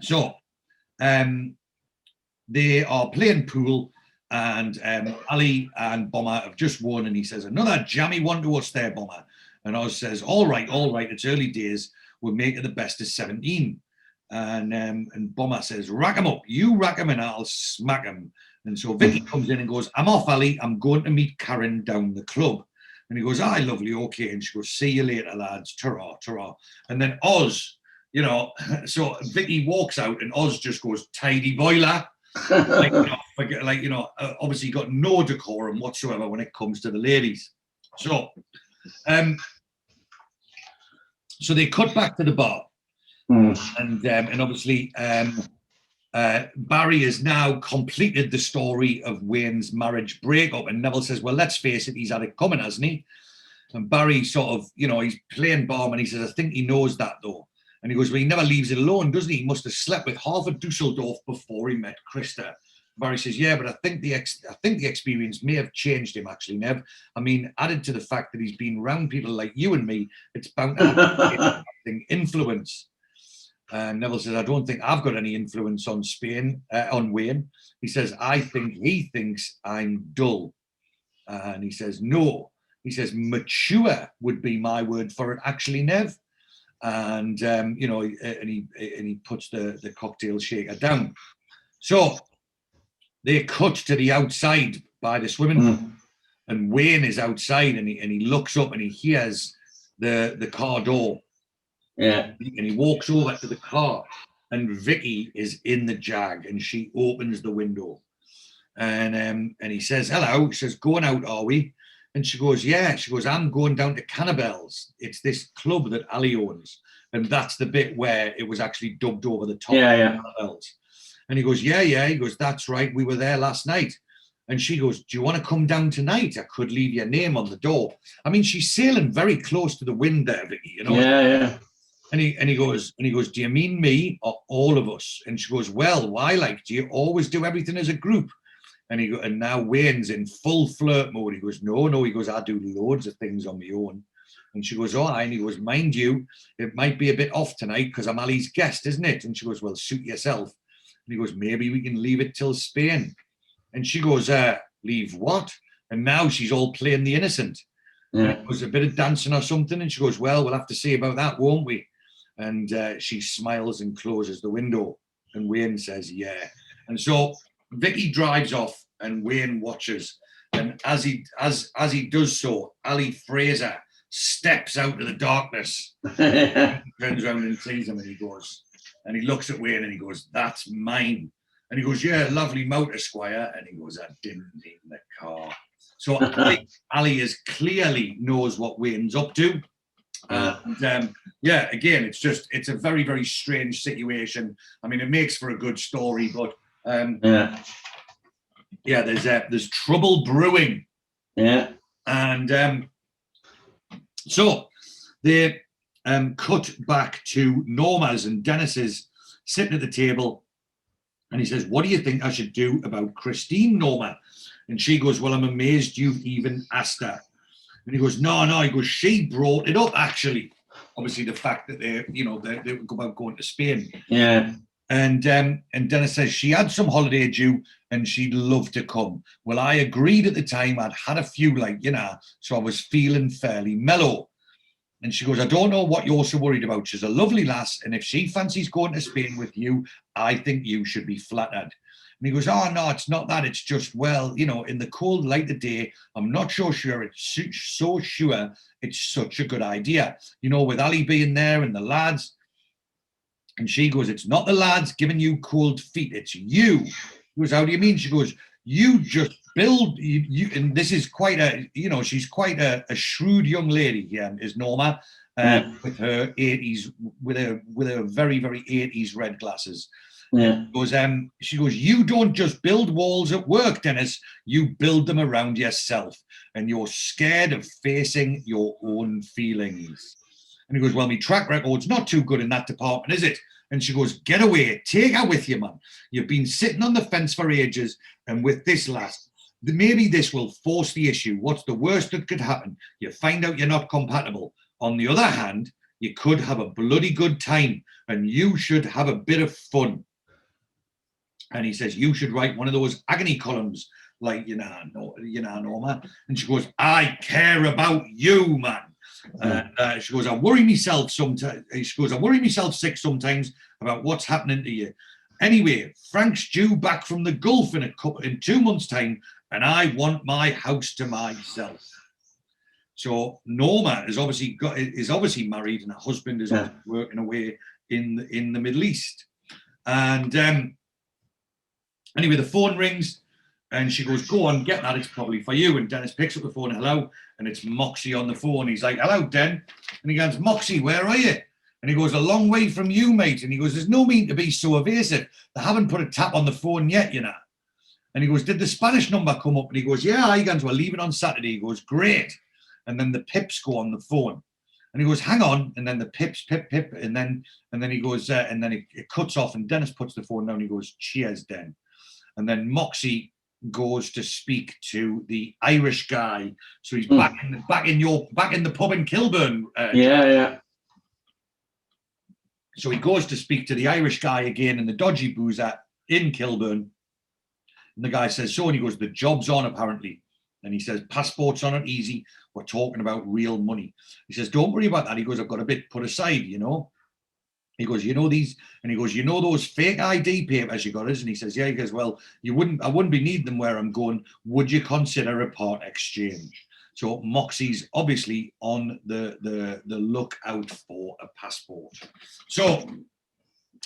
So, they are playing pool, and Ali and Bomber have just won, and he says, another jammy one to us there, Bomber. And Oz says, all right, it's early days. We'll make it the best of 17. And Bomber says, rack him up. You rack him and I'll smack him. And so Vicki comes in and goes, I'm off, Ali. I'm going to meet Karen down the club. And he goes, aye, lovely, okay. And she goes, see you later, lads. Ta-ra, ta-ra. And then Oz, so Vicki walks out and Oz just goes, tidy boiler. Obviously got no decorum whatsoever when it comes to the ladies. So, so they cut back to the bar. And obviously Barry has now completed the story of Wayne's marriage breakup, and Neville says, well, let's face it, he's had it coming, hasn't he? And Barry sort of, he's playing barman. He says, I think he knows that though. And he goes, well, he never leaves it alone, doesn't he? He must have slept with half of Dusseldorf before he met Krista. Barry says, yeah, but I think the experience may have changed him, actually, Nev. I mean, added to the fact that he's been around people like you and me, it's bound to have influence. Neville says, I don't think I've got any influence on on Wayne. He says, I think he thinks I'm dull. And he says, no. He says, mature would be my word for it, actually, Nev. and you know, and he puts the cocktail shaker down. So they cut to the outside by the swimming pool, and Wayne is outside, and he looks up and he hears the car door. Yeah. And he walks over to the car, and Vicki is in the Jag, and she opens the window, and he says, "Hello." She says, "Going out, are we?" And she goes, "Yeah." She goes, "I'm going down to Cannibals. It's this club that Ali owns." And that's the bit where it was actually dubbed over the top. Yeah. Cannibals. And he goes, yeah. He goes, "That's right. We were there last night." And she goes, "Do you want to come down tonight? I could leave your name on the door." I mean, she's sailing very close to the wind there, Vicki, you know? Yeah. And he goes, "Do you mean me or all of us?" And she goes, "Well, why? Like, do you always do everything as a group?" And now Wayne's in full flirt mode. He goes, No. He goes, "I do loads of things on my own." And she goes, "Oh," and he goes, "Mind you, it might be a bit off tonight because I'm Ali's guest, isn't it?" And she goes, "Well, suit yourself." And he goes, "Maybe we can leave it till Spain." And she goes, "Leave what?" And now she's all playing the innocent. Yeah. It was a bit of dancing or something. And she goes, "Well, we'll have to see about that, won't we?" And she smiles and closes the window. And Wayne says, "Yeah." And so Vicki drives off, and Wayne watches. And as he does so, Ali Fraser steps out of the darkness, turns around and sees him, and he goes, and he looks at Wayne and he goes, "That's mine." And he goes, "Yeah, lovely motor, Squire." And he goes, "I didn't need the car." So Ali is clearly knows what Wayne's up to. And yeah, again, it's a very, very strange situation. I mean, it makes for a good story, but yeah, there's trouble brewing. Yeah. And so they cut back to Norma's, and Dennis is sitting at the table, and he says, "What do you think I should do about Christine, Norma?" And she goes, "Well, I'm amazed you've even asked her." And he goes, No. He goes, "She brought it up, actually." Obviously, the fact that they were about going to Spain. Yeah. And Dennis says she had some holiday due and she'd love to come. Well, I agreed at the time. I'd had a few, so I was feeling fairly mellow. And she goes, "I don't know what you're so worried about. She's a lovely lass, and if she fancies going to Spain with you, I think you should be flattered." And he goes, "Oh, no, it's not that. It's just, well, in the cold light of day, I'm not so sure it's such a good idea. With Ali being there and the lads." And she goes, "It's not the lads giving you cold feet. It's you." He goes, "How do you mean?" She goes, "You just build you." And this is quite she's quite a shrewd young lady here, is Norma, with her 80s, with her very, very 80s red glasses. Yeah. She goes, "You don't just build walls at work, Dennis. You build them around yourself, and you're scared of facing your own feelings." And he goes, "Well, my track record's not too good in that department, is it?" And she goes, "Get away, take her with you, man. You've been sitting on the fence for ages, and with this lass, maybe this will force the issue. What's the worst that could happen? You find out you're not compatible. On the other hand, you could have a bloody good time, and you should have a bit of fun." And he says, "You should write one of those agony columns, like, Norma." And she goes, "I care about you, man." She goes, "I worry myself sometimes." She goes, "I worry myself sick sometimes about what's happening to you. Anyway, Frank's due back from the Gulf in 2 months' time, and I want my house to myself." So Norma is obviously married, and her husband is working away in the Middle East. And anyway, the phone rings. And she goes, "Go on, get that. It's probably for you." And Dennis picks up the phone. "Hello." And it's Moxie on the phone. He's like, "Hello, Den." And he goes, "Moxie, where are you?" And he goes, "A long way from you, mate." And he goes, "There's no mean to be so evasive. They haven't put a tap on the phone yet, And he goes, "Did the Spanish number come up?" And he goes, "Yeah, I goes, we're leaving on Saturday." He goes, "Great." And then the pips go on the phone. And he goes, "Hang on." And then the pips, pip. And then he goes, and then it cuts off. And Dennis puts the phone down. He goes, "Cheers, Den." And then Moxie goes to speak to the Irish guy, so he's back in the pub in Kilburn. Yeah. So he goes to speak to the Irish guy again in the dodgy boozer in Kilburn, and the guy says, "So," and he goes, "The job's on apparently." And he says, passports are not easy. We're talking about real money. He says, don't worry about that. He goes, I've got a bit put aside, you know. He goes, you know these, and he goes, you know those fake ID papers you got us? And he says, yeah. He goes, well, I wouldn't be needing them where I'm going. Would you consider a part exchange? So Moxie's obviously on the lookout for a passport. So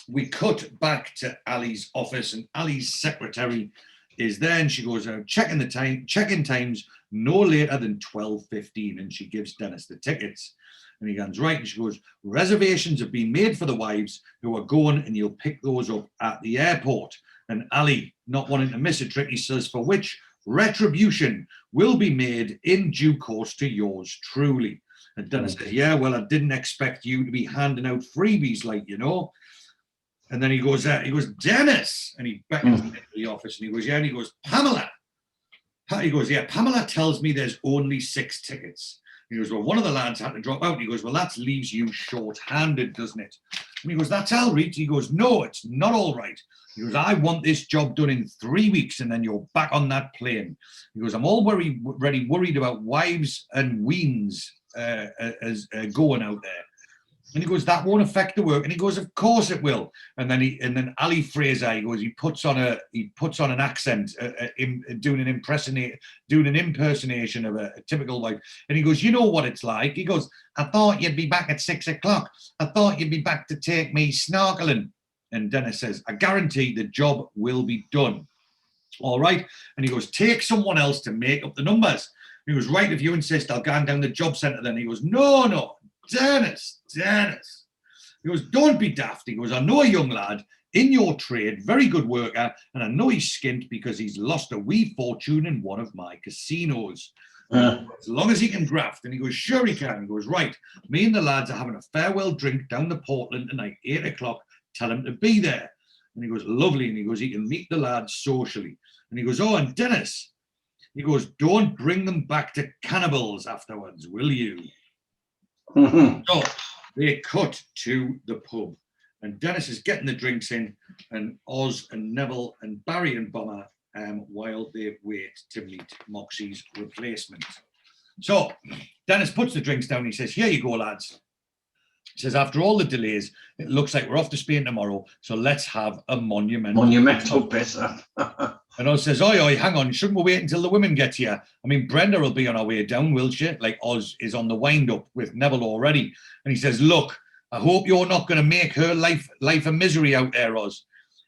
we cut back to Ali's office, and Ali's secretary is there, and she goes, check-in times no later than 12:15, and she gives Dennis the tickets. And he goes, right, and she goes, reservations have been made for the wives who are going, and you'll pick those up at the airport. And Ali, not wanting to miss a trick, he says, for which retribution will be made in due course to yours truly. And Dennis says, yeah, well, I didn't expect you to be handing out freebies like, you know. And then he goes, Dennis, and he beckons him into the office, and he goes, yeah, and he goes, Pamela. He goes, yeah, Pamela tells me there's only 6 tickets. He goes, well, one of the lads had to drop out. He goes, well, that leaves you short-handed, doesn't it? And he goes, that's all right. He goes, no, it's not all right. He goes, I want this job done in 3 weeks, and then you're back on that plane. He goes, I'm already worried about wives and weans as going out there. And he goes, that won't affect the work. And he goes, of course it will. And then Ali Fraser, he goes, he puts on an accent, doing an impersonation of a typical wife. And he goes, you know what it's like. He goes, I thought you'd be back at 6 o'clock. I thought you'd be back to take me snorkeling. And Dennis says, I guarantee the job will be done. All right. And he goes, take someone else to make up the numbers. He goes, right, if you insist, I'll go down the job centre then. He goes, no. Dennis. He goes, don't be daft. He goes, I know a young lad in your trade, very good worker, and I know he's skint because he's lost a wee fortune in one of my casinos. As long as he can graft. And he goes, sure he can. He goes, right, me and the lads are having a farewell drink down the Portland tonight, 8 o'clock. Tell him to be there. And he goes, lovely. And he goes, he can meet the lads socially. And he goes, oh, and Dennis, he goes, don't bring them back to cannibals afterwards, will you? So they cut to the pub, and Dennis is getting the drinks in, and Oz and Neville and Barry and Bomber while they wait to meet Moxie's replacement. So Dennis puts the drinks down. He says, here you go, lads. He says, after all the delays, it looks like we're off to Spain tomorrow, so let's have a monumental piss. And Oz says, oi, hang on, shouldn't we wait until the women get here? I mean, Brenda will be on her way down, will she? Like Oz is on the wind-up with Neville already. And he says, look, I hope you're not going to make her life a misery out there, Oz.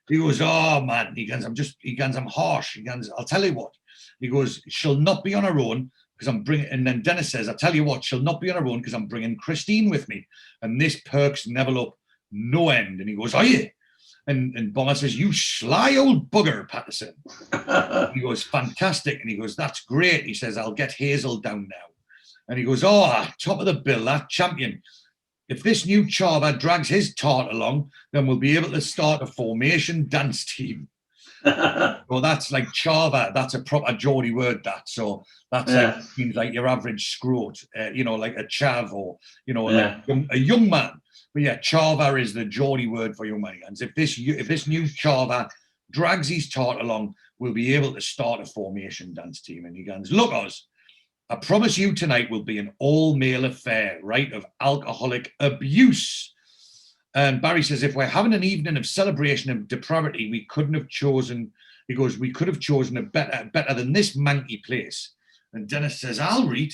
He goes, oh, man. He goes, I'm harsh. He goes, I'll tell you what. He goes, she'll not be on her own because I'm bringing, and then Dennis says, I'll tell you what, she'll not be on her own because I'm bringing Christine with me. And this perks Neville up no end. And he goes, are you? And Bomber says, you sly old bugger, Patterson. He goes, fantastic. And he goes, that's great. He says, I'll get Hazel down now. And he goes, oh, top of the bill, that champion. If this new Chava drags his tart along, then we'll be able to start a formation dance team. Well, that's like Chava. That's a proper Geordie word, that. So that's like, seems like your average scrot, like a chav or, like a young man. But yeah, Chava is the Geordie word for young man. And if this new Chava drags his tart along, we'll be able to start a formation dance team. And he goes, look, Oz, I promise you tonight will be an all-male affair, right, of alcoholic abuse. And Barry says, if we're having an evening of celebration of depravity, we couldn't have chosen, he goes, we could have chosen a better than this manky place. And Dennis says, I'll read.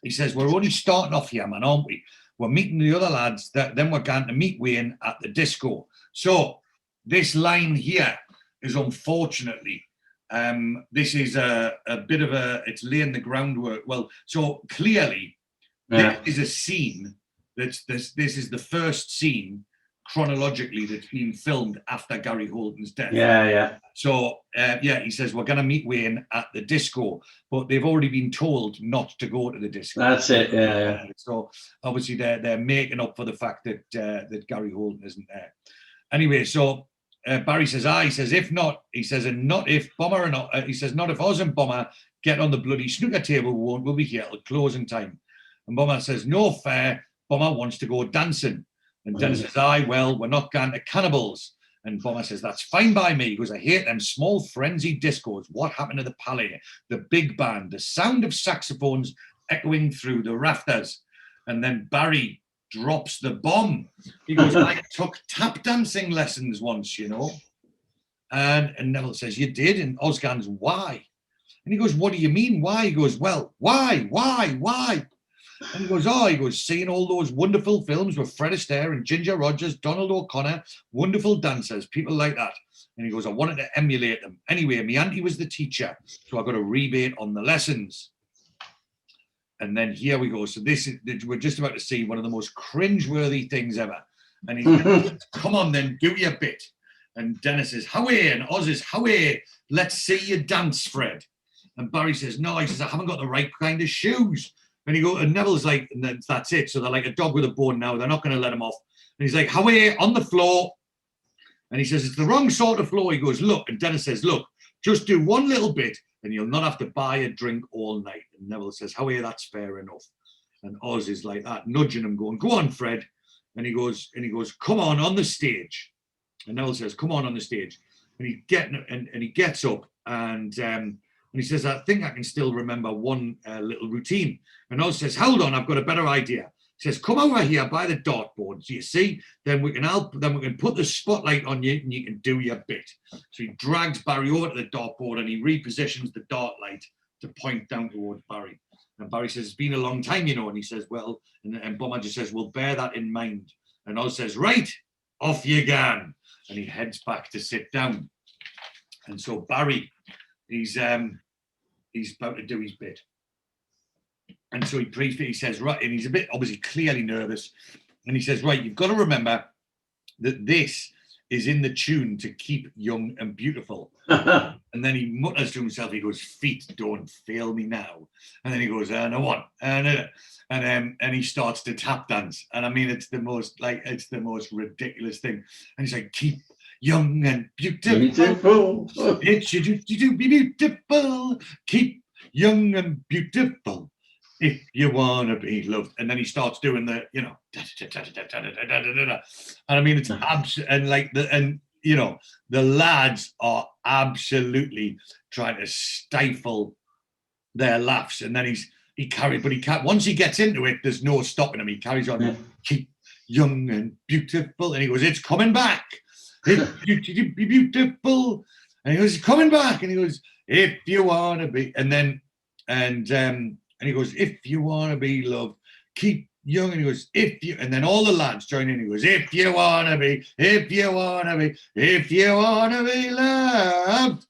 He says, we're only starting off here, man, aren't we? We're meeting the other lads, then we're going to meet Wayne at the disco. So this line here is unfortunately, this is a bit of it's laying the groundwork. Well, so clearly, this is a scene this is the first scene chronologically that's been filmed after Gary Holden's death. Yeah. So, he says, we're going to meet Wayne at the disco, but they've already been told not to go to the disco. That's it, yeah. So, obviously, they're making up for the fact that Gary Holden isn't there. Anyway, so Barry says, he says, if not, he says, and not if Bomber or not, he says, not if Oz and Bomber get on the bloody snooker table, we'll be here till closing time. And Bomber says, no fair, Bomber wants to go dancing. And Dennis says, well, we're not going to cannibals. And Bomber says, that's fine by me. He goes, I hate them small frenzied discos. What happened to the Palais? The big band, the sound of saxophones echoing through the rafters. And then Barry drops the bomb. He goes, I took tap dancing lessons once, you know. And Neville says, you did? And Osgand's, why? And he goes, what do you mean, why? He goes, well, why? And he goes, seeing all those wonderful films with Fred Astaire and Ginger Rogers, Donald O'Connor, wonderful dancers, people like that. And he goes, I wanted to emulate them. Anyway, my auntie was the teacher, so I got a rebate on the lessons. And then here we go. So we're just about to see one of the most cringeworthy things ever. And he goes, come on then, do your bit. And Dennis says, howie, and Oz is, howie, let's see you dance, Fred. And Barry says, no, he says, I haven't got the right kind of shoes. And and Neville's like, and that's it. So they're like a dog with a bone now. They're not going to let him off. And he's like, howie, on the floor. And he says, it's the wrong sort of floor. He goes, look. And Dennis says, look, just do one little bit and you'll not have to buy a drink all night. And Neville says, howie, that's fair enough. And Oz is like that, nudging him, going, go on, Fred. And he goes, come on the stage. And Neville says, come on the stage. And he gets up and he says, I think I can still remember one little routine. And Oz says, hold on, I've got a better idea. He says, come over here by the dartboard. Do you see? Then we can put the spotlight on you and you can do your bit. So he drags Barry over to the dartboard and he repositions the dart light to point down towards Barry. And Barry says, it's been a long time, you know. And he says, well, and Bomber just says, well, bear that in mind. And Oz says, right, off you go. And he heads back to sit down. And so Barry, he's about to do his bit. And so he says, right, and he's a bit obviously clearly nervous. And he says, right, you've got to remember that this is in the tune to Keep Young and Beautiful. And then he mutters to himself, he goes, feet don't fail me now. And then he goes, no one. And he starts to tap dance. And I mean, it's the most ridiculous thing. And he's like, keep young and beautiful. It should be beautiful. Keep young and beautiful. If you want to be loved. And then he starts doing the, you know, and I mean, it's absolutely, the lads are absolutely trying to stifle their laughs. And then once he gets into it, there's no stopping him. He carries on, keep young and beautiful. And he goes, it's coming back. It's beautiful. And he goes, it's coming back. And he goes, if you want to be, and he goes, if you want to be loved, keep young. And he goes, and then all the lads join in. He goes, if you want to be loved.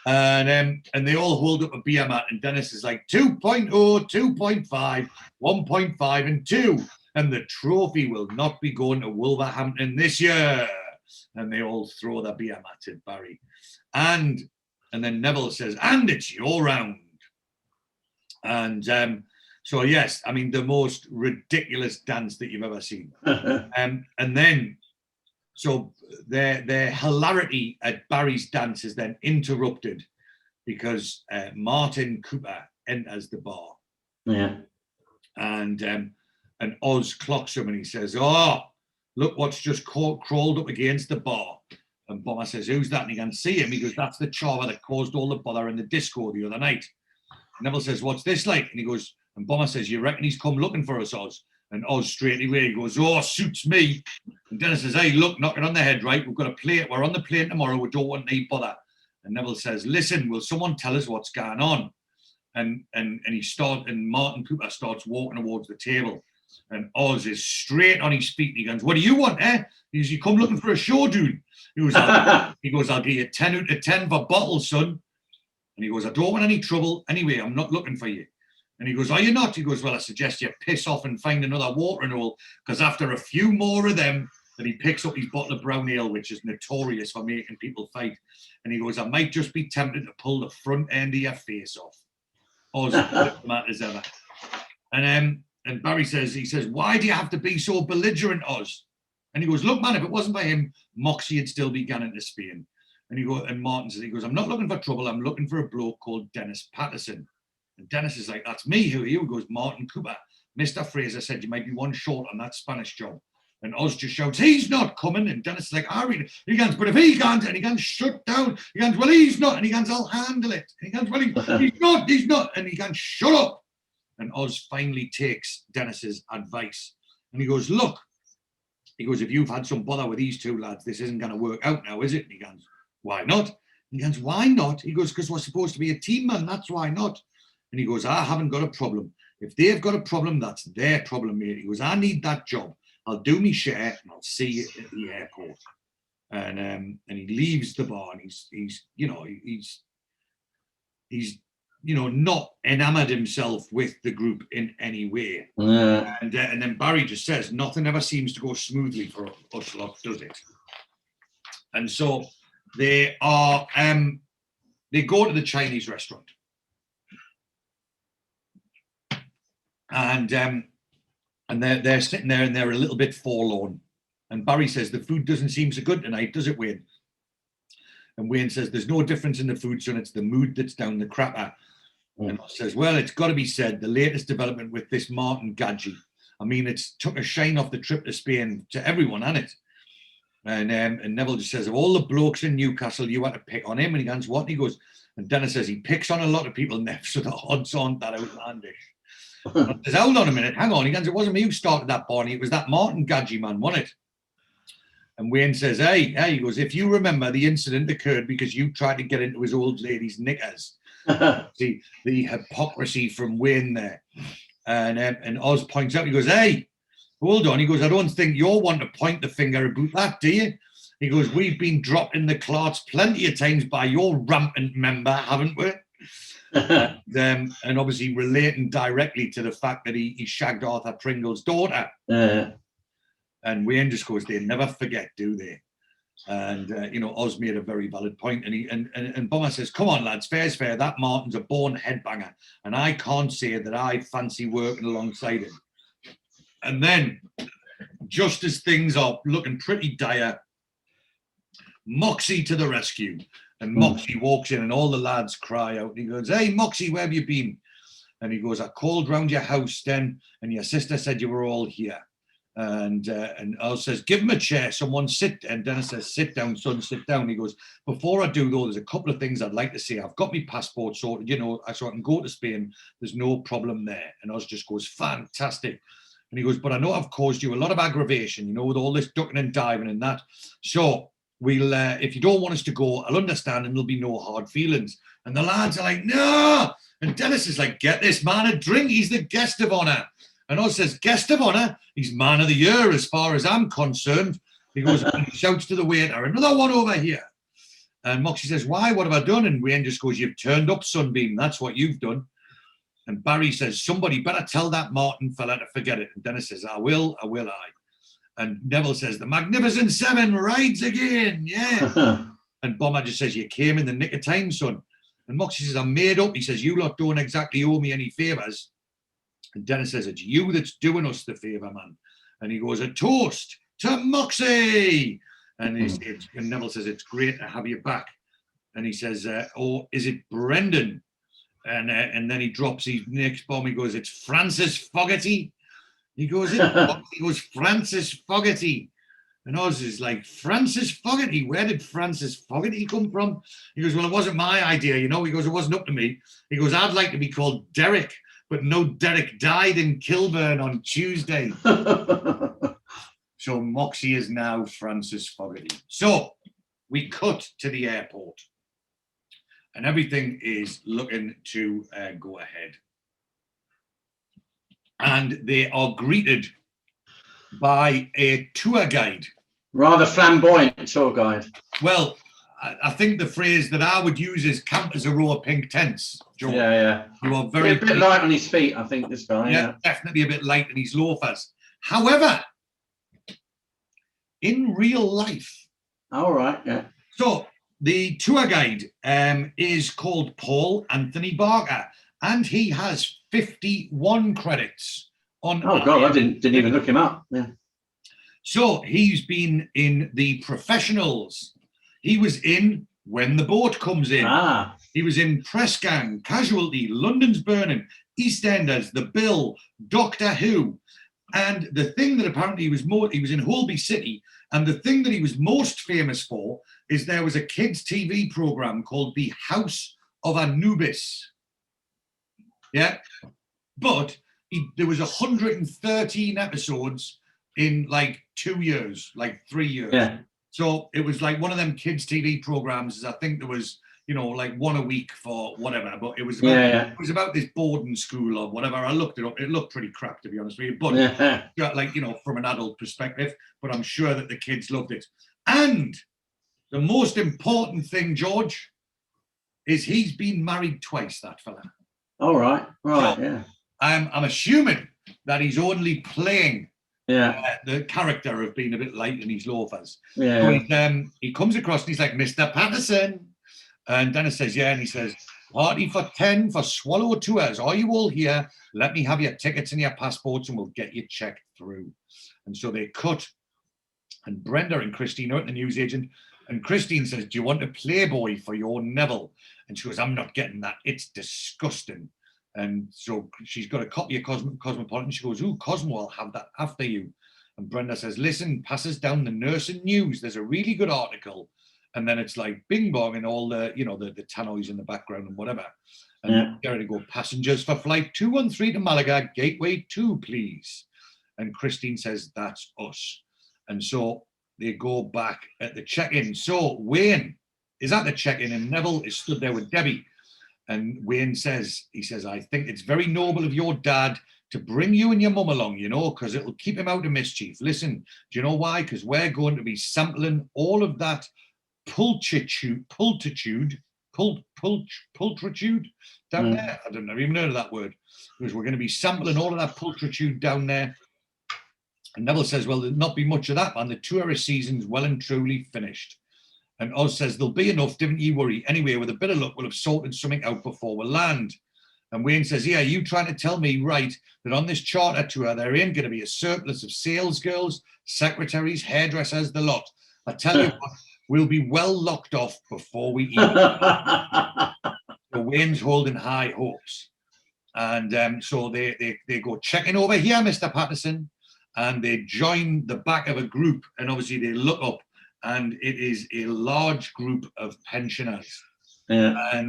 And they all hold up a beer mat. And Dennis is like 2.0, 2.5, 1.5, and 2. And the trophy will not be going to Wolverhampton this year. And they all throw the beer mat at Barry. And then Neville says, and it's your round. And so, yes, I mean, the most ridiculous dance that you've ever seen. And then, so their hilarity at Barry's dance is then interrupted because Martin Cooper enters the bar. Yeah. And Oz clocks him and he says, oh, look what's just crawled up against the bar. And Bomber says, who's that? And he can see him. He goes, that's the chava that caused all the bother in the disco the other night. Neville says, what's this like? And he goes, and Bomber says, you reckon he's come looking for us, Oz? And Oz straight away, he goes, oh, suits me. And Dennis says, hey, look, knock it on the head, right? We've got a plane. We're on the plane tomorrow. We don't want any bother. And Neville says, listen, will someone tell us what's going on? And Martin Cooper starts walking towards the table. And Oz is straight on his feet. And he goes, what do you want, eh? He goes, you come looking for a show, dude. He goes, I'll give you 10 out of 10 for bottles, son. And he goes, I don't want any trouble. Anyway, I'm not looking for you. And he goes, are you not? He goes, well, I suggest you piss off and find another watering hole, because after a few more of them, then he picks up his bottle of brown ale, which is notorious for making people fight. And he goes, I might just be tempted to pull the front end of your face off. Oz, diplomat as ever. And Barry says, why do you have to be so belligerent, Oz? And he goes, look, man, if it wasn't for him, Moxie would still be gone into Spain. And Martin says, he goes, I'm not looking for trouble. I'm looking for a bloke called Dennis Patterson. And Dennis is like, that's me. Who are you? He goes, Martin Cooper. Mr. Fraser said you might be one short on that Spanish job. And Oz just shouts, he's not coming. And Dennis is like, he goes, but if he can't, and he goes, shut down. He goes, well, he's not. And he goes, I'll handle it. And he goes, well, he's not. And he goes, shut up. And Oz finally takes Dennis's advice. And he goes, look, if you've had some bother with these two lads, this isn't going to work out now, is it? And he goes, why not? And he goes, why not? He goes, because we're supposed to be a team, man. That's why not. And he goes, I haven't got a problem. If they've got a problem, that's their problem, mate. He goes, I need that job. I'll do me share and I'll see you at the airport. And he leaves the bar and he's not enamored himself with the group in any way. Yeah. And then Barry just says, nothing ever seems to go smoothly for us lot, does it? And so they go to the Chinese restaurant. And they're sitting there and they're a little bit forlorn. And Barry says, the food doesn't seem so good tonight, does it, Wayne? And Wayne says, there's no difference in the food, son. It's the mood that's down the crapper. And Oz says, well, it's got to be said, the latest development with this Martin Gadget. I mean, it's took a shine off the trip to Spain to everyone, hasn't it? And Neville just says, of all the blokes in Newcastle, you had to pick on him. And he goes, what? And he goes, and Dennis says, he picks on a lot of people, Nev, so the odds aren't that outlandish. I says, hold on a minute, hang on. He goes, it wasn't me who started that, Barney. It was that Martin Gadget man, wasn't it? And Wayne says, hey, he goes, if you remember, the incident occurred because you tried to get into his old lady's knickers. See, the hypocrisy from Wayne there. And Oz points out, he goes, hey, hold on. He goes, I don't think you're one to point the finger about that, do you? He goes, we've been dropped in the clarts plenty of times by your rampant member, haven't we? And obviously relating directly to the fact that he shagged Arthur Pringle's daughter. And Wayne just goes, they never forget, do they? And Oz made a very valid point. And Bomber says, come on, lads, fair's fair. That Martin's a born headbanger, and I can't say that I fancy working alongside him. And then, just as things are looking pretty dire, Moxie to the rescue. And Moxie walks in and all the lads cry out. And he goes, hey, Moxie, where have you been? And he goes, I called round your house then, and your sister said you were all here. And Oz says, give him a chair, someone sit. And Dennis says, sit down, son, sit down. He goes, before I do though, there's a couple of things I'd like to say. I've got my passport sorted, so I can go to Spain. There's no problem there. And Oz just goes, fantastic. And he goes, but I know I've caused you a lot of aggravation, with all this ducking and diving and that. So we'll, if you don't want us to go, I'll understand and there'll be no hard feelings. And the lads are like, no. And Dennis is like, get this man a drink. He's the guest of honor. And Oz says, guest of honor? He's man of the year as far as I'm concerned. He goes and he shouts to the waiter, another one over here. And Moxie says, why? What have I done? And Wayne just goes, you've turned up, Sunbeam. That's what you've done. And Barry says, somebody better tell that Martin fella to forget it. And Dennis says, I will. And Neville says, the Magnificent Seven rides again. Yeah. And Bomber just says, you came in the nick of time, son. And Moxie says, I'm made up. He says, you lot don't exactly owe me any favours. And Dennis says, it's you that's doing us the favour, man. And he goes, a toast to Moxie. And Neville says, it's great to have you back. And he says, oh, is it Brendan? And then he drops his next bomb. He goes, it's Francis Fogarty. He goes, Francis Fogarty. And Oz is like, Francis Fogarty? Where did Francis Fogarty come from? He goes, well, it wasn't my idea, He goes, it wasn't up to me. He goes, I'd like to be called Derek. But no, Derek died in Kilburn on Tuesday. So Moxie is now Francis Fogarty. So we cut to the airport. And everything is looking to go ahead. And they are greeted by a tour guide. Rather flamboyant tour guide. Well, I think the phrase that I would use is camp as a row of pink tents, Joe. Yeah. You are very a bit light on his feet, I think, this guy. Yeah, definitely a bit light in his loafers. However, in real life. All right, yeah. So the tour guide is called Paul Anthony Barker, and he has 51 credits on. Oh God, I didn't even look him up. Yeah. So he's been in The Professionals. He was in When the Boat Comes In. He was in Press Gang, Casualty, London's Burning, EastEnders, The Bill, Doctor Who. And the thing that apparently he was in Holby City, and the thing that he was most famous for is there was a kids' TV program called The House of Anubis. Yeah, but there was 113 episodes in like 2 years, like 3 years. Yeah. So it was like one of them kids' TV programs. I think there was, like one a week for whatever, but it was about, it was about this boarding school or whatever. I looked it up. It looked pretty crap, to be honest with you, but like, from an adult perspective, but I'm sure that the kids loved it. And the most important thing, George, is he's been married twice, that fella. All right. Right. So, yeah. I'm assuming that he's only playing the character of being a bit light in his loafers. Yeah. So he comes across and he's like, Mr. Patterson. And Dennis says, yeah. And he says, party for 10 for Swallow Tours. Are you all here? Let me have your tickets and your passports and we'll get you checked through. And so they cut. And Brenda and Christine are at the newsagent. And Christine says, do you want a Playboy for your Neville? And she goes, I'm not getting that. It's disgusting. And so she's got a copy of Cosmopolitan. She goes, ooh, Cosmo, I'll have that after you. And Brenda says, listen, passes down the Nursing News. There's a really good article. And then it's like bing bong and all the, the tannoys in the background and whatever. And there they go, passengers for flight 213 to Malaga, gateway 2, please. And Christine says, that's us. And so they go back at the check-in. So Wayne is at the check-in and Neville is stood there with Debbie. And Wayne says, I think it's very noble of your dad to bring you and your mum along, because it'll keep him out of mischief. Listen, do you know why? Because we're going to be sampling all of that pultritude down there. I don't know, I've even heard of that word. Because we're going to be sampling all of that pultritude down there. And Neville says, well, there'll not be much of that, man. The tourist season's well and truly finished. And Oz says, there'll be enough, don't you worry. Anyway, with a bit of luck, we'll have sorted something out before we land. And Wayne says, yeah, you trying to tell me, right, that on this charter tour, there ain't going to be a surplus of sales girls, secretaries, hairdressers, the lot. I tell you what, we'll be well locked off before we even So Wayne's holding high hopes. And so they go checking over here, Mr. Patterson, and they join the back of a group. And obviously they look up and it is a large group of pensioners. Yeah.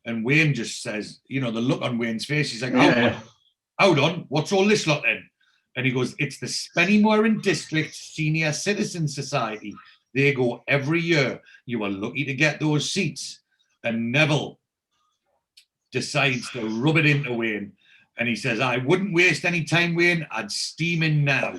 And Wayne just says, the look on Wayne's face, he's like, hold on, what's all this lot then? And he goes, it's the Spennymoor and District Senior Citizen Society. They go every year. You are lucky to get those seats. And Neville decides to rub it into Wayne. And he says, I wouldn't waste any time, Wayne. I'd steam in now.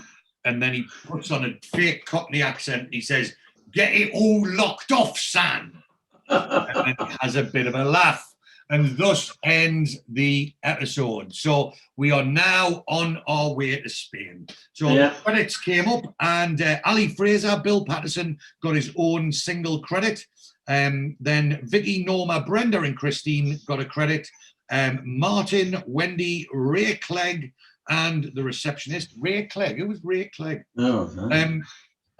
And then he puts on a fake Cockney accent. He says, get it all locked off, son. And then he has a bit of a laugh. And thus ends the episode. So we are now on our way to Spain. So the credits came up and Ali Fraser, Bill Patterson got his own single credit. Then Vicki, Norma, Brenda and Christine got a credit. Martin, Wendy, Ray Clegg and the receptionist. Ray Clegg. Who was Ray Clegg? Oh, no.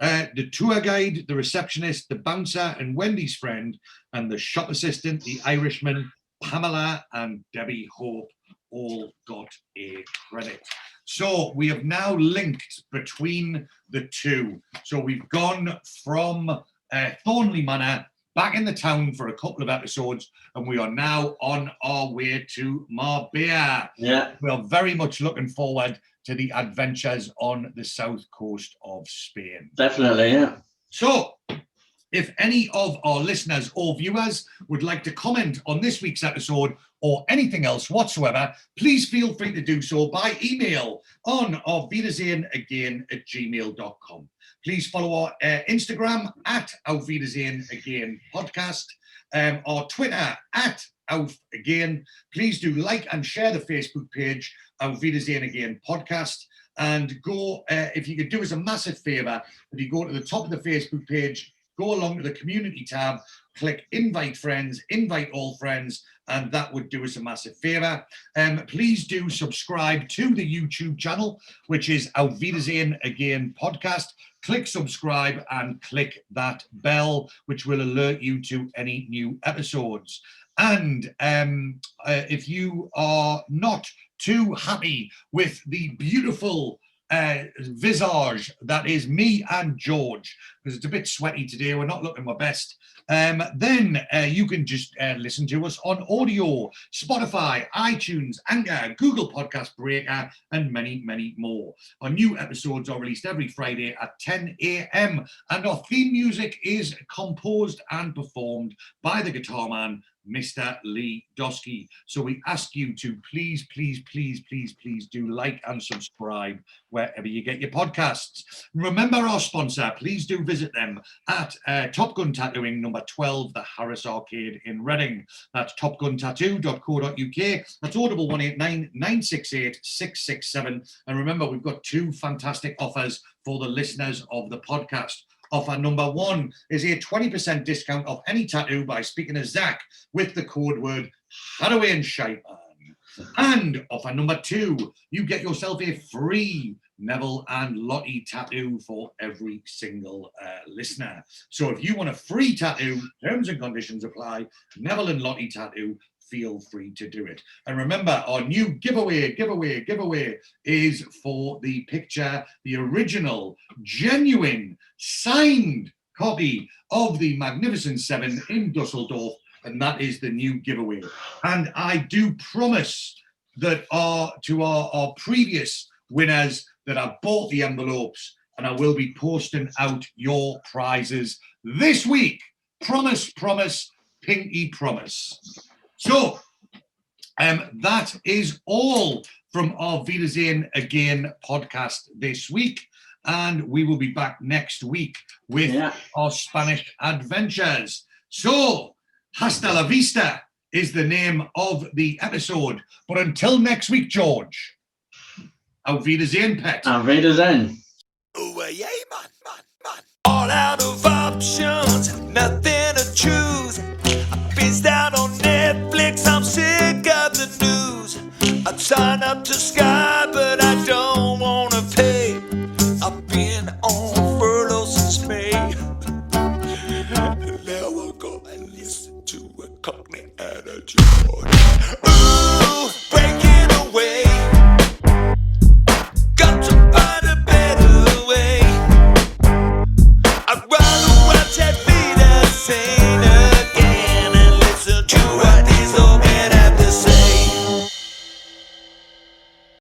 The tour guide, the receptionist, the bouncer and Wendy's friend and the shop assistant, the Irishman, Pamela and Debbie Hope all got a credit. So we have now linked between the two. So we've gone from Thornley Manor back in the town for a couple of episodes, and we are now on our way to Marbella. Yeah. We are very much looking forward to the adventures on the south coast of Spain. Definitely, yeah. So, if any of our listeners or viewers would like to comment on this week's episode or anything else whatsoever, please feel free to do so by email on Auf Wiedersehen Again @gmail.com. Please follow our Instagram @Auf Wiedersehen Again Podcast, our Twitter @Auf Again. Please do like and share the Facebook page Auf Wiedersehen Again Podcast. And go, if you could do us a massive favor, if you go to the top of the Facebook page, go along to the community tab, click invite friends, invite all friends, and that would do us a massive favor. Please do subscribe to the YouTube channel, which is Auf Wiedersehen Again Podcast. Click subscribe and click that bell, which will alert you to any new episodes. And if you are not too happy with the beautiful visage that is me and George, because it's a bit sweaty today, we're not looking my best, then you can just listen to us on audio, Spotify, iTunes, Anchor, Google Podcast Breaker, and many, many more. Our new episodes are released every Friday at 10 a.m. and our theme music is composed and performed by the guitar man, Mr. Lee Dosky. So we ask you to please do like and subscribe wherever you get your podcasts. Remember our sponsor, please do visit them at Top Gun Tattooing, number 12, the Harris Arcade in Reading. That's topguntattoo.co.uk. That's audible 189 968 667. And remember, we've got two fantastic offers for the listeners of the podcast. Offer number one is a 20% discount off any tattoo by speaking to Zach with the code word Hathaway and Shaitan. And offer number two, you get yourself a free Neville and Lottie tattoo for every single listener. So if you want a free tattoo, terms and conditions apply. Neville and Lottie tattoo, feel free to do it. And remember, our new giveaway is for the picture, the original, genuine, signed copy of the Magnificent Seven in Dusseldorf, and that is the new giveaway. And I do promise that to our previous winners that I've bought the envelopes, and I will be posting out your prizes this week. Promise, pinky promise. So, that is all from Auf Wiedersehen Again podcast this week. And we will be back next week with our Spanish adventures. So, Hasta La Vista is the name of the episode. But until next week, George, Auf Wiedersehen Pet. Auf Wiedersehen. Oh, yeah, man. All out of options, nothing